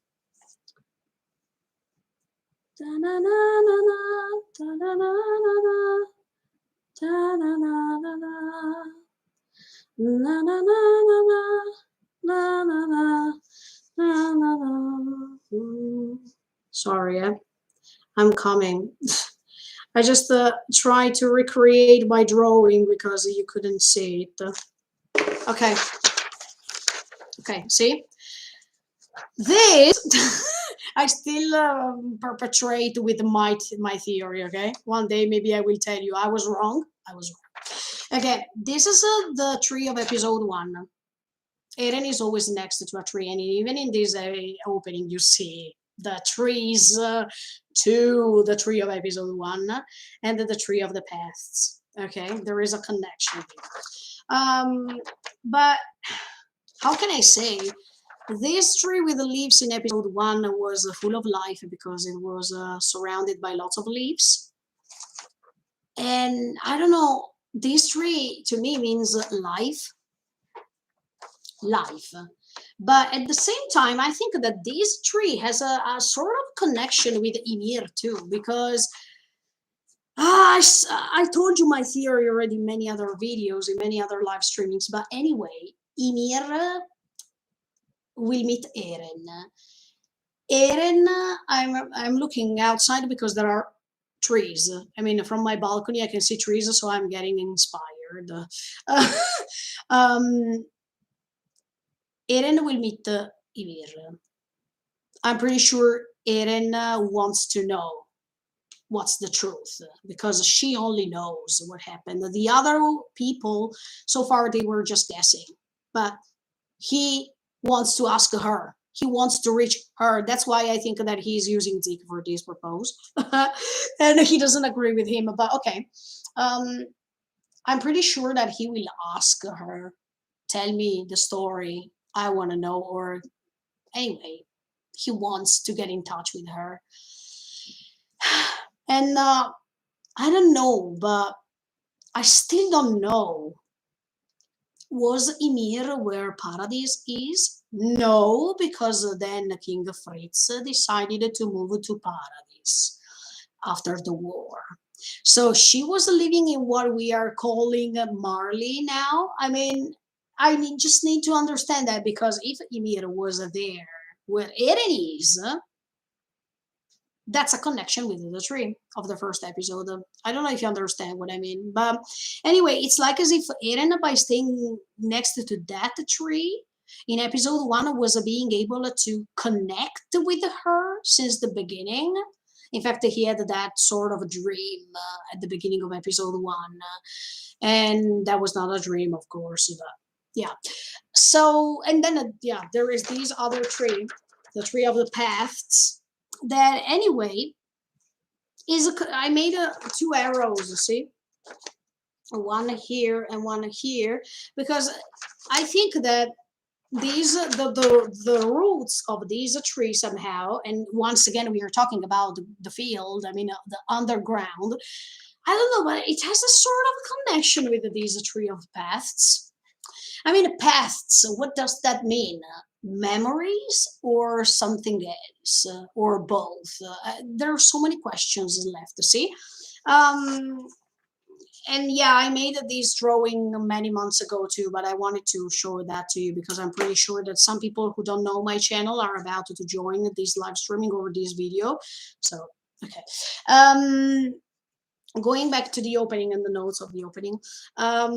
Sorry, I'm coming. I just tried to recreate my drawing because you couldn't see it. Okay. Okay, see? This I still perpetrate with my theory, okay? One day maybe I will tell you I was wrong. I was wrong. Okay, this is the tree of episode 1. Eren is always next to a tree, and even in this opening you see the trees to the tree of episode 1 and the tree of the paths. Okay, there is a connection here. But how can I say? This tree with the leaves in episode 1 was full of life because it was surrounded by lots of leaves. And I don't know, this tree to me means life. Life. But at the same time, I think that this tree has a sort of connection with Ymir too, because I told you my theory already in many other videos, in many other live streamings. But anyway, Ymir will meet Eren. Eren, I'm looking outside because there are trees. I mean, from my balcony, I can see trees, so I'm getting inspired. um, Eren will meet Ymir. I'm pretty sure Eren wants to know what's the truth because she only knows what happened. The other people, so far, they were just guessing. But he wants to ask her. He wants to reach her. That's why I think that he's using Zeke for this purpose. And he doesn't agree with him. But okay. Um, I'm pretty sure that he will ask her, tell me the story. I want to know. Or anyway, he wants to get in touch with her. And I don't know, but I still don't know. Was Ymir where Paradise is? No, because then King Fritz decided to move to Paradise after the war. So she was living in what we are calling Marley now. I mean, just need to understand that because if Ymir was there where Eren is, that's a connection with the tree of the first episode. I don't know if you understand what I mean, but anyway, it's like as if Eren, by staying next to that tree in episode one, was being able to connect with her since the beginning. In fact, he had that sort of dream at the beginning of episode one, and that was not a dream, of course. But yeah. So, and then yeah, there is these other tree, the tree of the paths, that anyway I made two arrows, you see, one here and one here, because I think that these the roots of these trees somehow, and once again we are talking about the field. I mean the underground. I don't know, but it has a sort of connection with these tree of paths. I mean, pasts, what does that mean? Memories or something else? Or both? There are so many questions left to see. Um, and yeah, I made this drawing many months ago too, but I wanted to show that to you because I'm pretty sure that some people who don't know my channel are about to join this live streaming or this video. So, okay. Um, Going back to the opening and the notes of the opening, um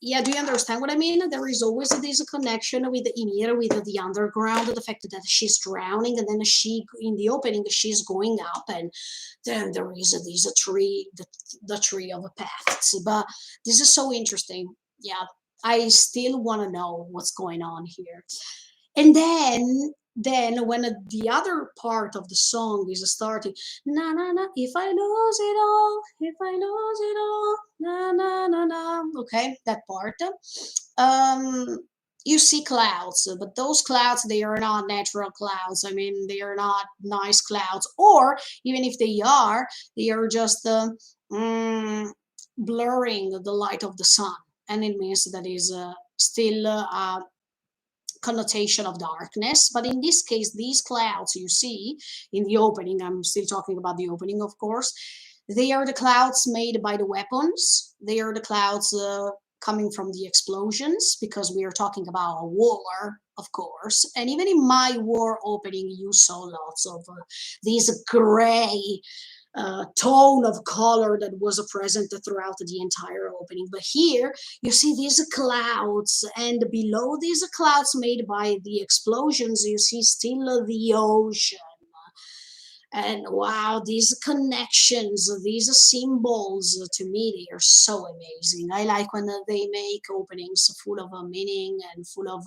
yeah, do you understand what I mean? There is always this connection with the Ymir, with the underground, the fact that she's drowning, and then she in the opening she's going up, and then there is this tree, the tree of paths. But this is so interesting. Yeah, I still want to know what's going on here. And then when the other part of the song is starting, na na na, if I lose it all, if I lose it all, na na na na. Okay, that part. Um, you see clouds, but those clouds, they are not natural clouds. I mean, they are not nice clouds, or even if they are just mm, blurring the light of the sun, and it means that is still connotation of darkness. But in this case, these clouds you see in the opening, I'm still talking about the opening, of course, they are the clouds made by the weapons. They are the clouds coming from the explosions, because we are talking about a war, of course. And even in my war opening, you saw lots of these gray tone of color that was present throughout the entire opening. But here you see these clouds, and below these clouds made by the explosions, you see still the ocean. And wow, these connections, these symbols, to me, they are so amazing. I like when they make openings full of a meaning and full of,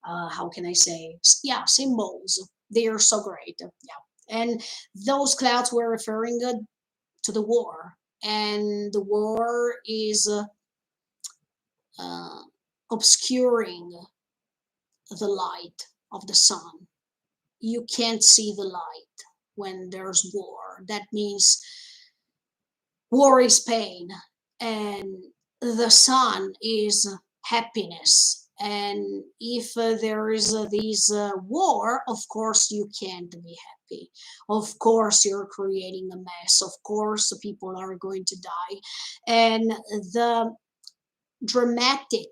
how can I say, yeah, symbols. They are so great. Yeah. And those clouds were referring to the war. And the war is uh, obscuring the light of the sun. You can't see the light when there's war. That means war is pain, and the sun is happiness And if there is this war, of course you can't be happy. Of course you're creating a mess. Of course people are going to die. And the dramatic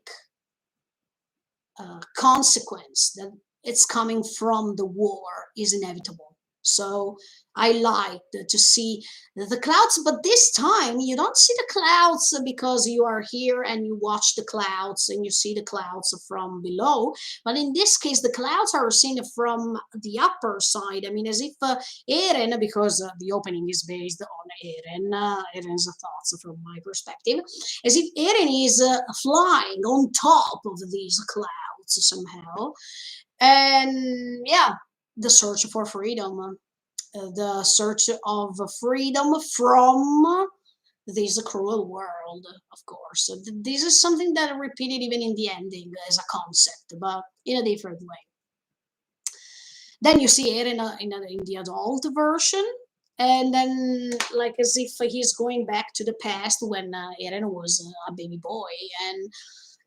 consequence that it's coming from the war is inevitable. So I like to see the clouds, but this time you don't see the clouds because you are here and you watch the clouds and you see the clouds from below. But in this case, the clouds are seen from the upper side. I mean, as if Eren, because the opening is based on Eren's thoughts from my perspective, as if Eren is flying on top of these clouds somehow. And yeah, the search for freedom, the search of freedom from this cruel world, of course. So this is something that I repeated even in the ending as a concept, but in a different way. Then you see it in the adult version, and then like as if he's going back to the past when Eren was a baby boy, and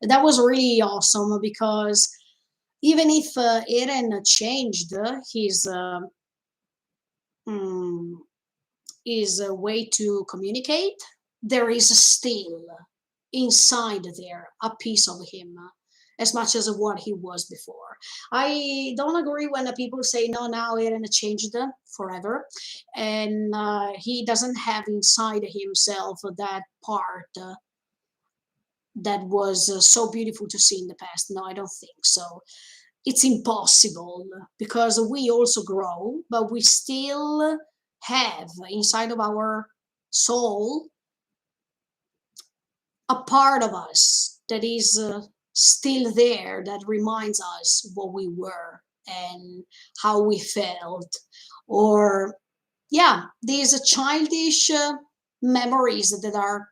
that was really awesome because even if Eren changed mm, his way to communicate, there is still inside there a piece of him as much as what he was before. I don't agree when people say no, now Eren changed forever, and he doesn't have inside himself that part that was so beautiful to see in the past. No, I don't think so. It's impossible because we also grow, but we still have inside of our soul a part of us that is still there that reminds us what we were and how we felt, or yeah, these childish memories that are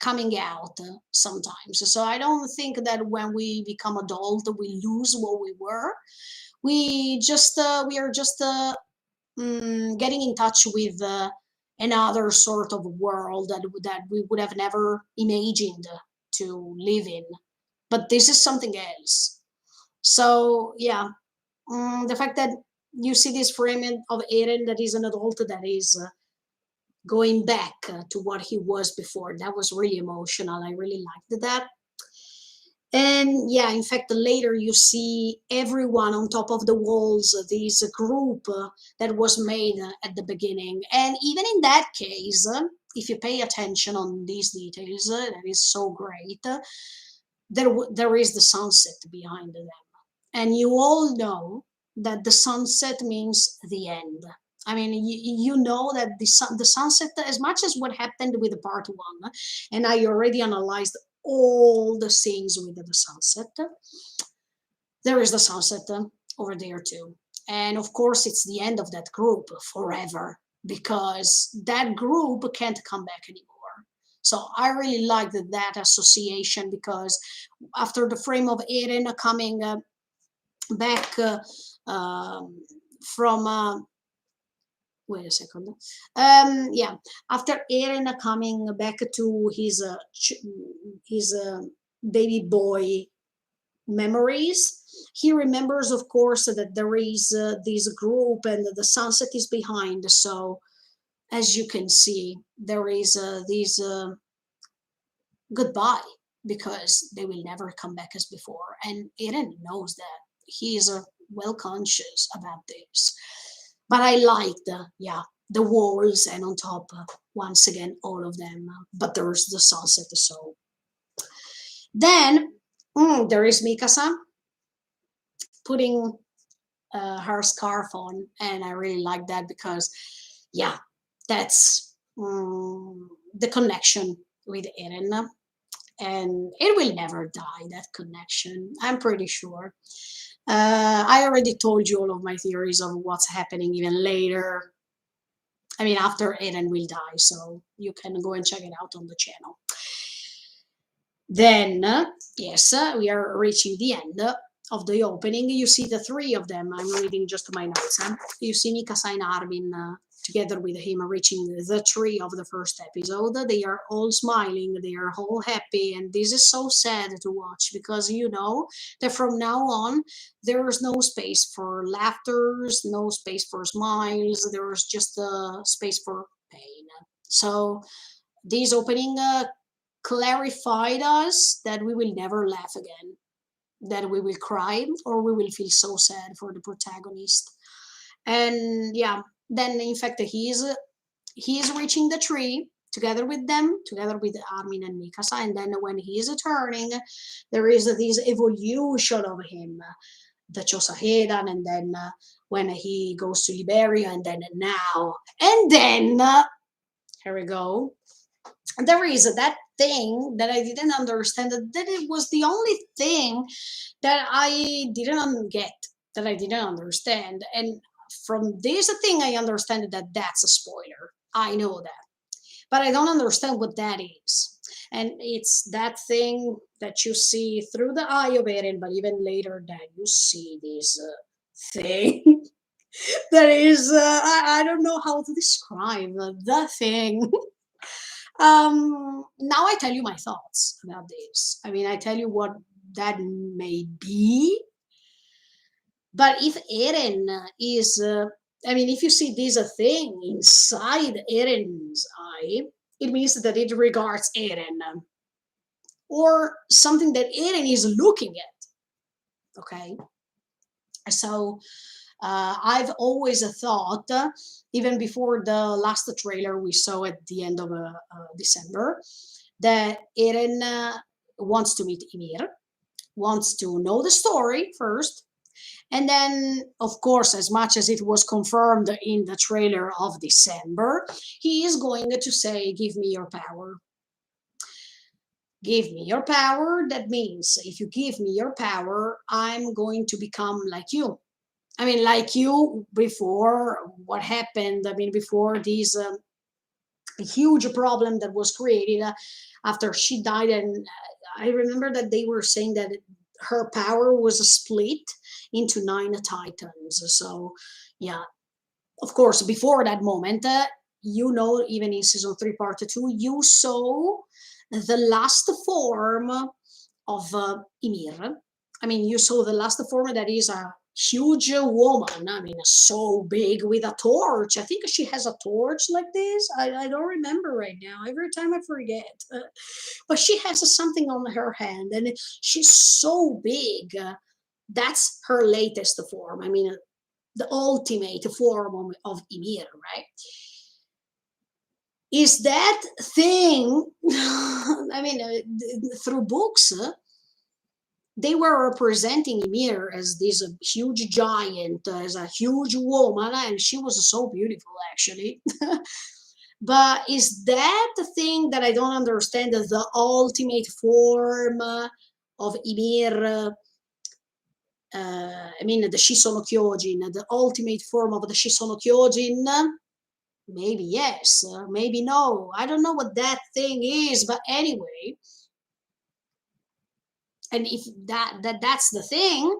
coming out sometimes. So I don't think that when we become adult we lose what we were. We are just getting in touch with another sort of world that we would have never imagined to live in. But this is something else. So yeah, the fact that you see this frame of Eren that is an adult that is going back to what he was before, that was really emotional. I really liked that. And yeah, in fact, later you see everyone on top of the walls, this group that was made at the beginning. And even in that case, if you pay attention on these details, that is so great. There is the sunset behind them. And you all know that the sunset means the end. I mean, you know that the sunset, as much as what happened with the part one, and I already analyzed all the scenes with the sunset, there is the sunset over there too. And of course, it's the end of that group forever because that group can't come back anymore. So I really liked that association because after the frame of Eren coming back from wait a second. Yeah, after Eren coming back to his baby boy memories, he remembers, of course, that there is this group and the sunset is behind. So, as you can see, there is this goodbye because they will never come back as before. And Eren knows that. He is well conscious about this. But I like yeah, the walls and on top, once again, all of them. But there's the sunset. So then there is Mikasa putting her scarf on, and I really like that because, yeah, that's the connection with Eren, and it will never die. That connection, I'm pretty sure. I already told you all of my theories of what's happening even later. I mean, after Eren will die, so you can go and check it out on the channel. Then, yes, we are reaching the end of the opening. You see the three of them. I'm reading just my notes. You see Mikasa and Armin together with him reaching the tree of the first episode. They are all smiling, they are all happy, and this is so sad to watch because you know that from now on there is no space for laughters, no space for smiles, there is just a space for pain. So this opening clarified us that we will never laugh again, that we will cry or we will feel so sad for the protagonist. And yeah, then in fact he is reaching the tree together with them, together with Armin and Mikasa, and then when he is turning, there is this evolution of him, the Chosahedan, and then when he goes to Liberia, and then now, and then here we go. There is that thing that I didn't understand. That it was the only thing that I didn't get, that I didn't understand. And from this thing, I understand that that's a spoiler. I know that, but I don't understand what that is. And it's that thing that you see through the eye of Eren, but even later that you see this thing that is, I don't know how to describe the thing. Now I tell you my thoughts about this. I mean, I tell you what that may be, but if Eren is, I mean, if you see this a thing inside Eren's eye, it means that it regards Eren, or something that Eren is looking at. Okay, so I've always thought, even before the last trailer we saw at the end of December, that Eren wants to meet Ymir, wants to know the story first, and then, of course, as much as it was confirmed in the trailer of December, he is going to say, "Give me your power." Give me your power. That means if you give me your power, I'm going to become like you. I mean, like you before what happened. I mean, before this huge problem that was created after she died. And I remember that they were saying that her power was split into 9 titans. So, yeah, of course, before that moment, you know, even in season 3, part 2, you saw the last form of Ymir. I mean, you saw the last form that is a huge woman. I mean, so big with a torch. I think she has a torch like this. I don't remember right now. Every time I forget. But she has something on her hand and she's so big. That's her latest form. I mean, the ultimate form of Ymir, right? Is that thing, I mean, through books, they were representing Ymir as this huge giant, as a huge woman, and she was so beautiful, actually. But is that the thing that I don't understand? The ultimate form of Ymir? I mean, the Shisono Kyojin, the ultimate form of the Shisono Kyojin? Maybe yes, maybe no. I don't know what that thing is, but anyway, and if that's the thing,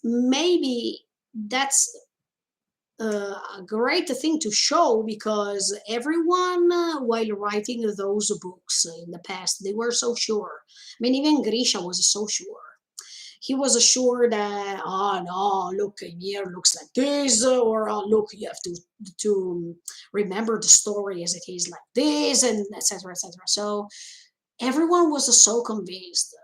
maybe that's a great thing to show because everyone, while writing those books in the past, they were so sure. I mean, even Grisha was so sure. He was sure that, oh no, look, Ymir looks like this, or oh, look, you have to remember the story as it is like this, and etc. etc. So everyone was so convinced,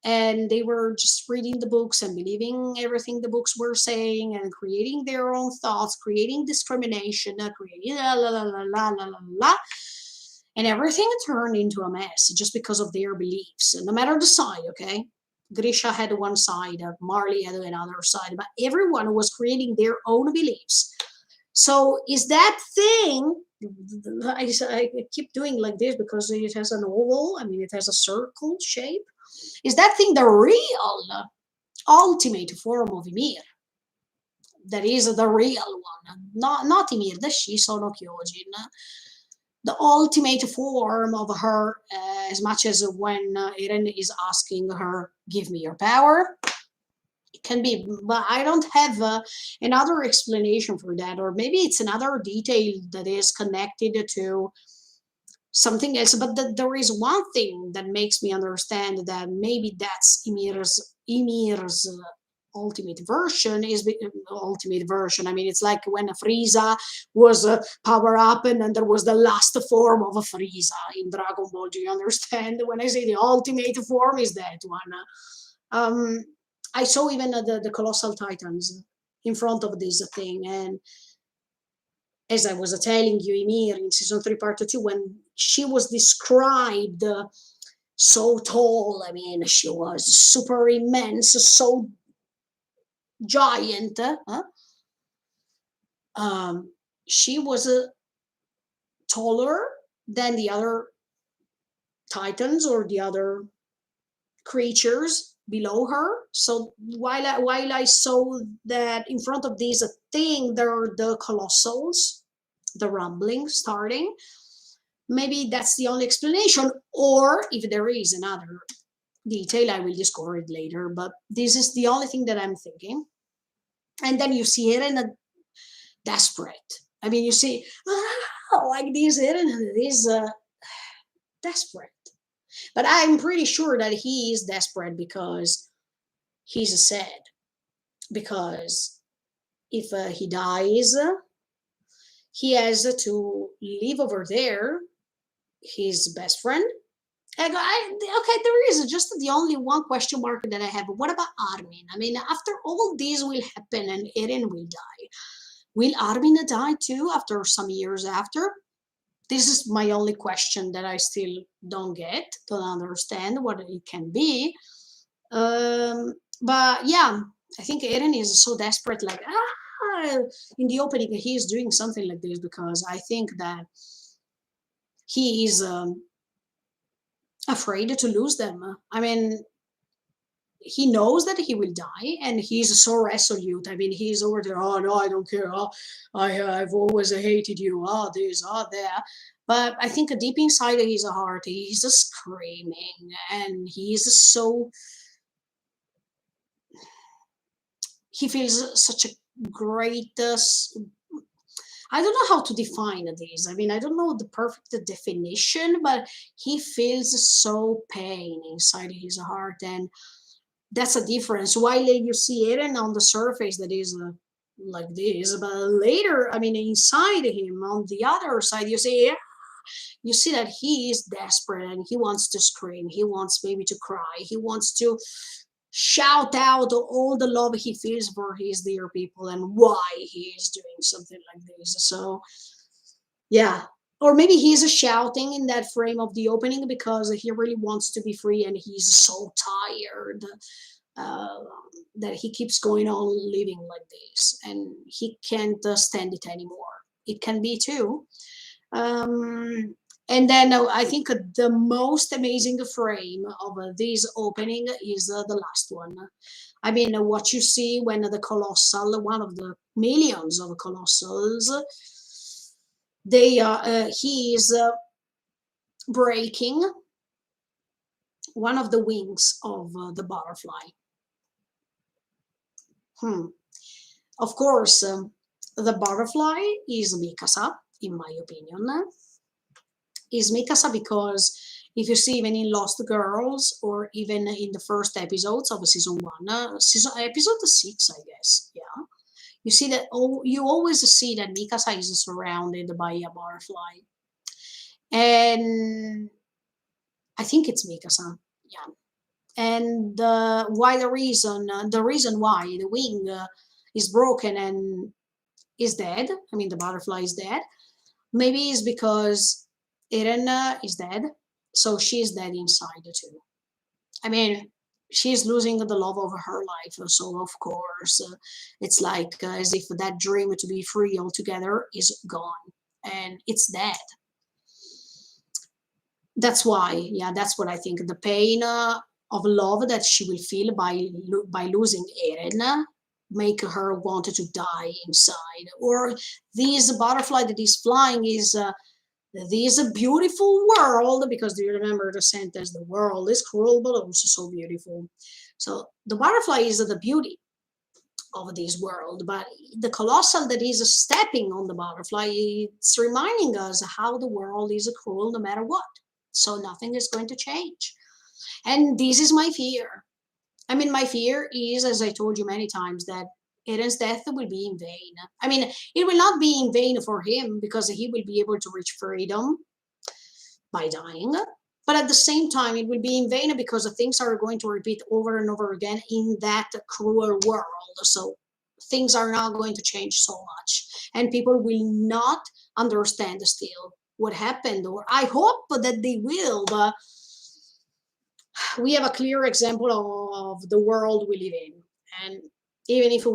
and they were just reading the books and believing everything the books were saying and creating their own thoughts, creating discrimination, creating la la la la la la la la, and everything turned into a mess just because of their beliefs, no matter the side. Okay, Grisha had one side, Marley had another side, but everyone was creating their own beliefs. So is that thing, I keep doing like this because it has an oval, I mean, it has a circle shape. Is that thing the real ultimate form of Ymir? That is the real one, not Ymir, the Shisono Kyojin. The ultimate form of her, as much as when Eren is asking her, "Give me your power," it can be, but I don't have another explanation for that, or maybe it's another detail that is connected to something else. But there is one thing that makes me understand that maybe that's Ymir's ultimate version is ultimate version. I mean, it's like when Frieza was power up, and then there was the last form of a Frieza in Dragon Ball. Do you understand? When I say the ultimate form is that one. Um, I saw even the colossal titans in front of this thing, and as I was telling you, Ymir in season three, part two, when she was described so tall, I mean, she was super immense, so giant. Um, she was taller than the other titans or the other creatures below her. So while I saw that in front of this thing, there are the colossals, the rumbling starting. Maybe that's the only explanation, or if there is another detail, I will discover it later. But this is the only thing that I'm thinking. And then you see it in a desperate. I mean, you see, like this, Eren is desperate. But I'm pretty sure that he is desperate because he's sad. Because if he dies, he has to leave over there his best friend. Okay, there is just the only one question mark that I have. What about Armin? I mean, after all this will happen and Eren will die, will Armin die too after some years after? This is my only question that I still don't understand what it can be. But yeah, I think Eren is so desperate, like in the opening he is doing something like this because I think that he is afraid to lose them. I mean, he knows that he will die, and he's so resolute. I mean, he's over there. Oh no, I don't care. Oh, I've always hated you. Oh, this, oh, there. But I think deep inside his heart, he's just screaming, and he's so he feels such a great. I don't know how to define this. I mean, I don't know the perfect definition, but he feels so pain inside his heart, and that's a difference. While you see Eren on the surface that is like this, but later, I mean, inside him, on the other side, you see that he is desperate and he wants to scream. He wants maybe to cry. He wants to shout out all the love he feels for his dear people and why he is doing something like this. So yeah, or maybe he's shouting in that frame of the opening because he really wants to be free and he's so tired uh, that he keeps going on living like this and he can't stand it anymore. It can be too. Um, and then I think the most amazing frame of this opening is the last one. I mean, what you see when the colossal, one of the millions of colossals, they are he is breaking one of the wings of the butterfly. Hmm. Of course, the butterfly is Mikasa, in my opinion. Is Mikasa because if you see even in Lost Girls or even in the first episodes of season one, season episode six, I guess, yeah, you see that you always see that Mikasa is surrounded by a butterfly, and I think it's Mikasa, yeah. And the reason why the wing is broken and is dead. I mean, the butterfly is dead. Maybe it's because Irena is dead, so she's dead inside too. I mean, she's losing the love of her life, so of course, it's like as if that dream to be free altogether is gone and it's dead. That's why, yeah, that's what I think. The pain of love that she will feel by losing Eren make her want to die inside. Or this butterfly that is flying is this a beautiful world, because do you remember the sentence, the world is cruel but also so beautiful. So the butterfly is the beauty, of this world, but the colossal that is stepping on the butterfly, it's reminding us how the world is cruel no matter what. So nothing is going to change. And this is my fear. I mean, my fear is, as I told you many times, that Eden's death will be in vain. I mean, it will not be in vain for him because he will be able to reach freedom by dying. But at the same time, it will be in vain because things are going to repeat over and over again in that cruel world. So things are not going to change so much. And people will not understand still what happened. Or I hope that they will, but we have a clear example of the world we live in. And even if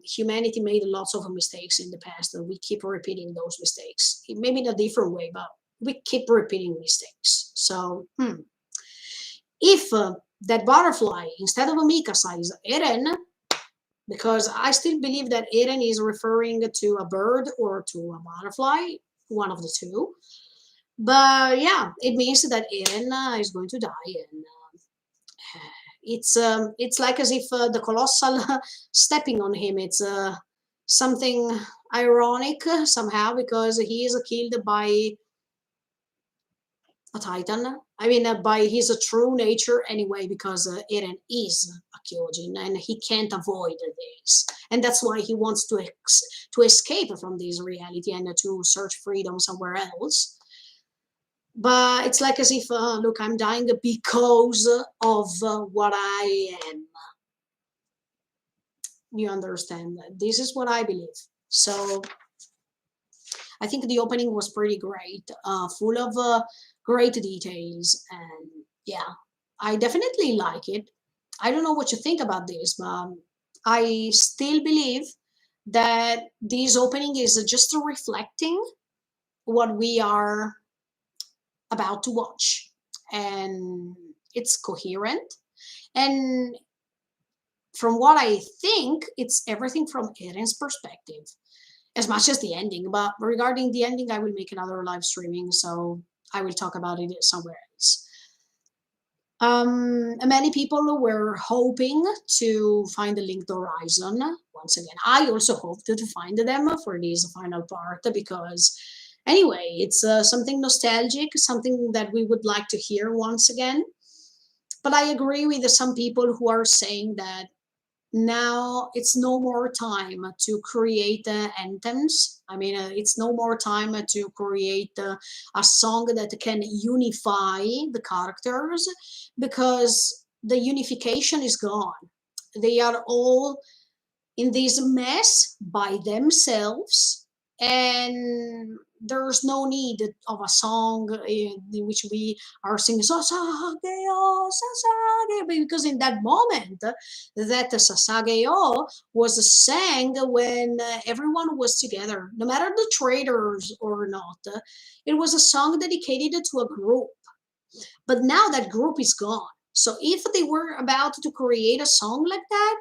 humanity made lots of mistakes in the past, and we keep repeating those mistakes, maybe in a different way, but we keep repeating mistakes. So, if that butterfly, instead of a Mikasa, is Eren, because I still believe that Eren is referring to a bird or to a butterfly, one of the two. But yeah, it means that Eren is going to die, and it's like as if the colossal stepping on him. It's something ironic somehow because he is killed by a titan. I mean, by his true nature anyway, because Eren is a Kyojin and he can't avoid this, and that's why he wants to escape from this reality and to search freedom somewhere else. But it's like as if, look, I'm dying because of what I am. You understand? This is what I believe. So I think the opening was pretty great, full of great details, and yeah, I definitely like it. I don't know what you think about this, but I still believe that this opening is just reflecting what we are about to watch, and it's coherent. And from what I think, it's everything from Eren's perspective, as much as the ending. But regarding the ending, I will make another live streaming, so I will talk about it somewhere else. Many people were hoping to find the linked horizon once again. I also hoped to find them for this final part because, anyway, it's something nostalgic, something that we would like to hear once again. But I agree with some people who are saying that now it's no more time to create anthems. I mean, it's no more time to create a song that can unify the characters because the unification is gone. They are all in this mess by themselves, and there's no need of a song in which we are singing Sasageo, Sasageo, because in that moment that Sasageo was sang when everyone was together, no matter the traitors or not. It was a song dedicated to a group, but now that group is gone. So if they were about to create a song like that,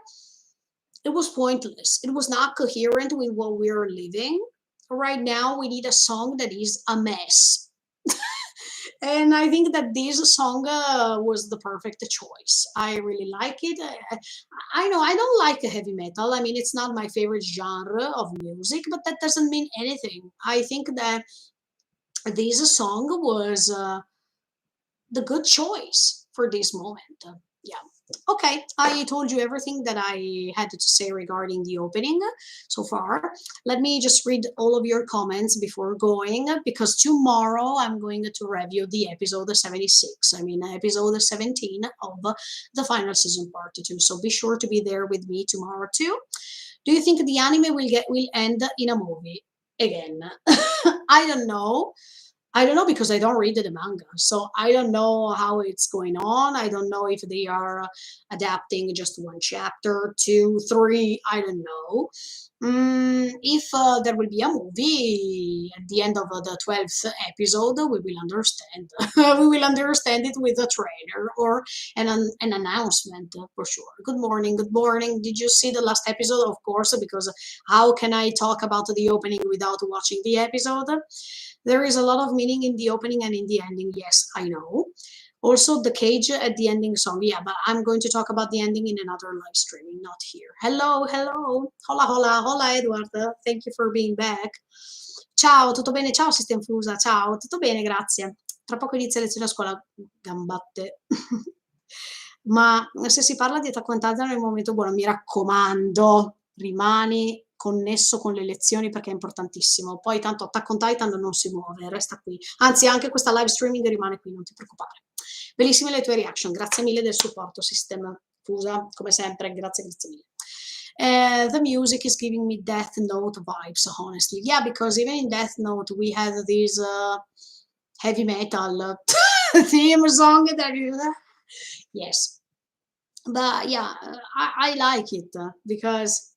it was pointless. It was not coherent with what we are living. Right now, we need a song that is a mess. And I think that this song was the perfect choice. I really like it. I know I don't like heavy metal. I mean, it's not my favorite genre of music, but that doesn't mean anything. I think that this song was the good choice for this moment. Yeah. Okay, I told you everything that I had to say regarding the opening so far. Let me just read all of your comments before going because tomorrow I'm going to review the episode 76. I mean, episode 17 of the final season part 2. So be sure to be there with me tomorrow too. Do you think the anime will end in a movie again? I don't know. I don't know because I don't read the manga, so I don't know how it's going on. I don't know if they are adapting just one chapter, two, three. I don't know. If there will be a movie at the end of the 12th episode, we will understand. We will understand it with a trailer or an announcement for sure. Good morning, good morning. Did you see the last episode? Of course, because how can I talk about the opening without watching the episode? There is a lot of meaning in the opening and in the ending. Yes, I know. Also, the cage at the ending song. Yeah, but I'm going to talk about the ending in another live streaming, not here. Hello, hello. Hola, hola, hola, Edward. Thank you for being back. Ciao, tutto bene? Ciao, System Fusa. Ciao, tutto bene, grazie. Tra poco inizia lezione a scuola. Gambatte. Ma se si parla di Attack on Titan è un momento buono, mi raccomando, rimani connesso con le lezioni perché è importantissimo. Poi tanto Attack on Titan non si muove, resta qui. Anzi, anche questa live streaming rimane qui, non ti preoccupare. Bellissime le tue reaction, grazie mille del supporto, System Fusa, come sempre, grazie, grazie mille. The music is giving me Death Note vibes, honestly. Yeah, because even in Death Note we had this heavy metal theme song that is, yes. But yeah, I like it because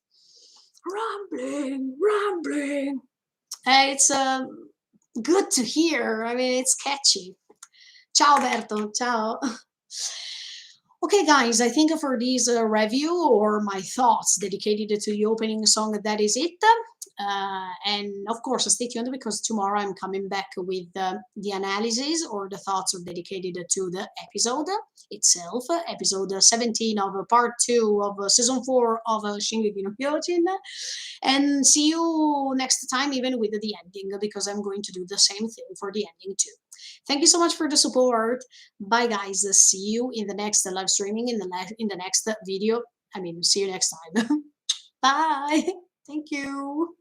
rumbling, rumbling. It's good to hear. I mean, it's catchy. Ciao Berto, ciao. Okay, guys, I think for this review or my thoughts dedicated to the opening song, that is it. And of course, stay tuned because tomorrow I'm coming back with the analysis or the thoughts dedicated to the episode itself, episode 17 of part 2 of season 4 of Shingeki no Kyojin. And see you next time, even with the ending, because I'm going to do the same thing for the ending too. Thank you so much for the support. Bye, guys. See you in the next live streaming in the next video. I mean, see you next time. Bye. Thank you.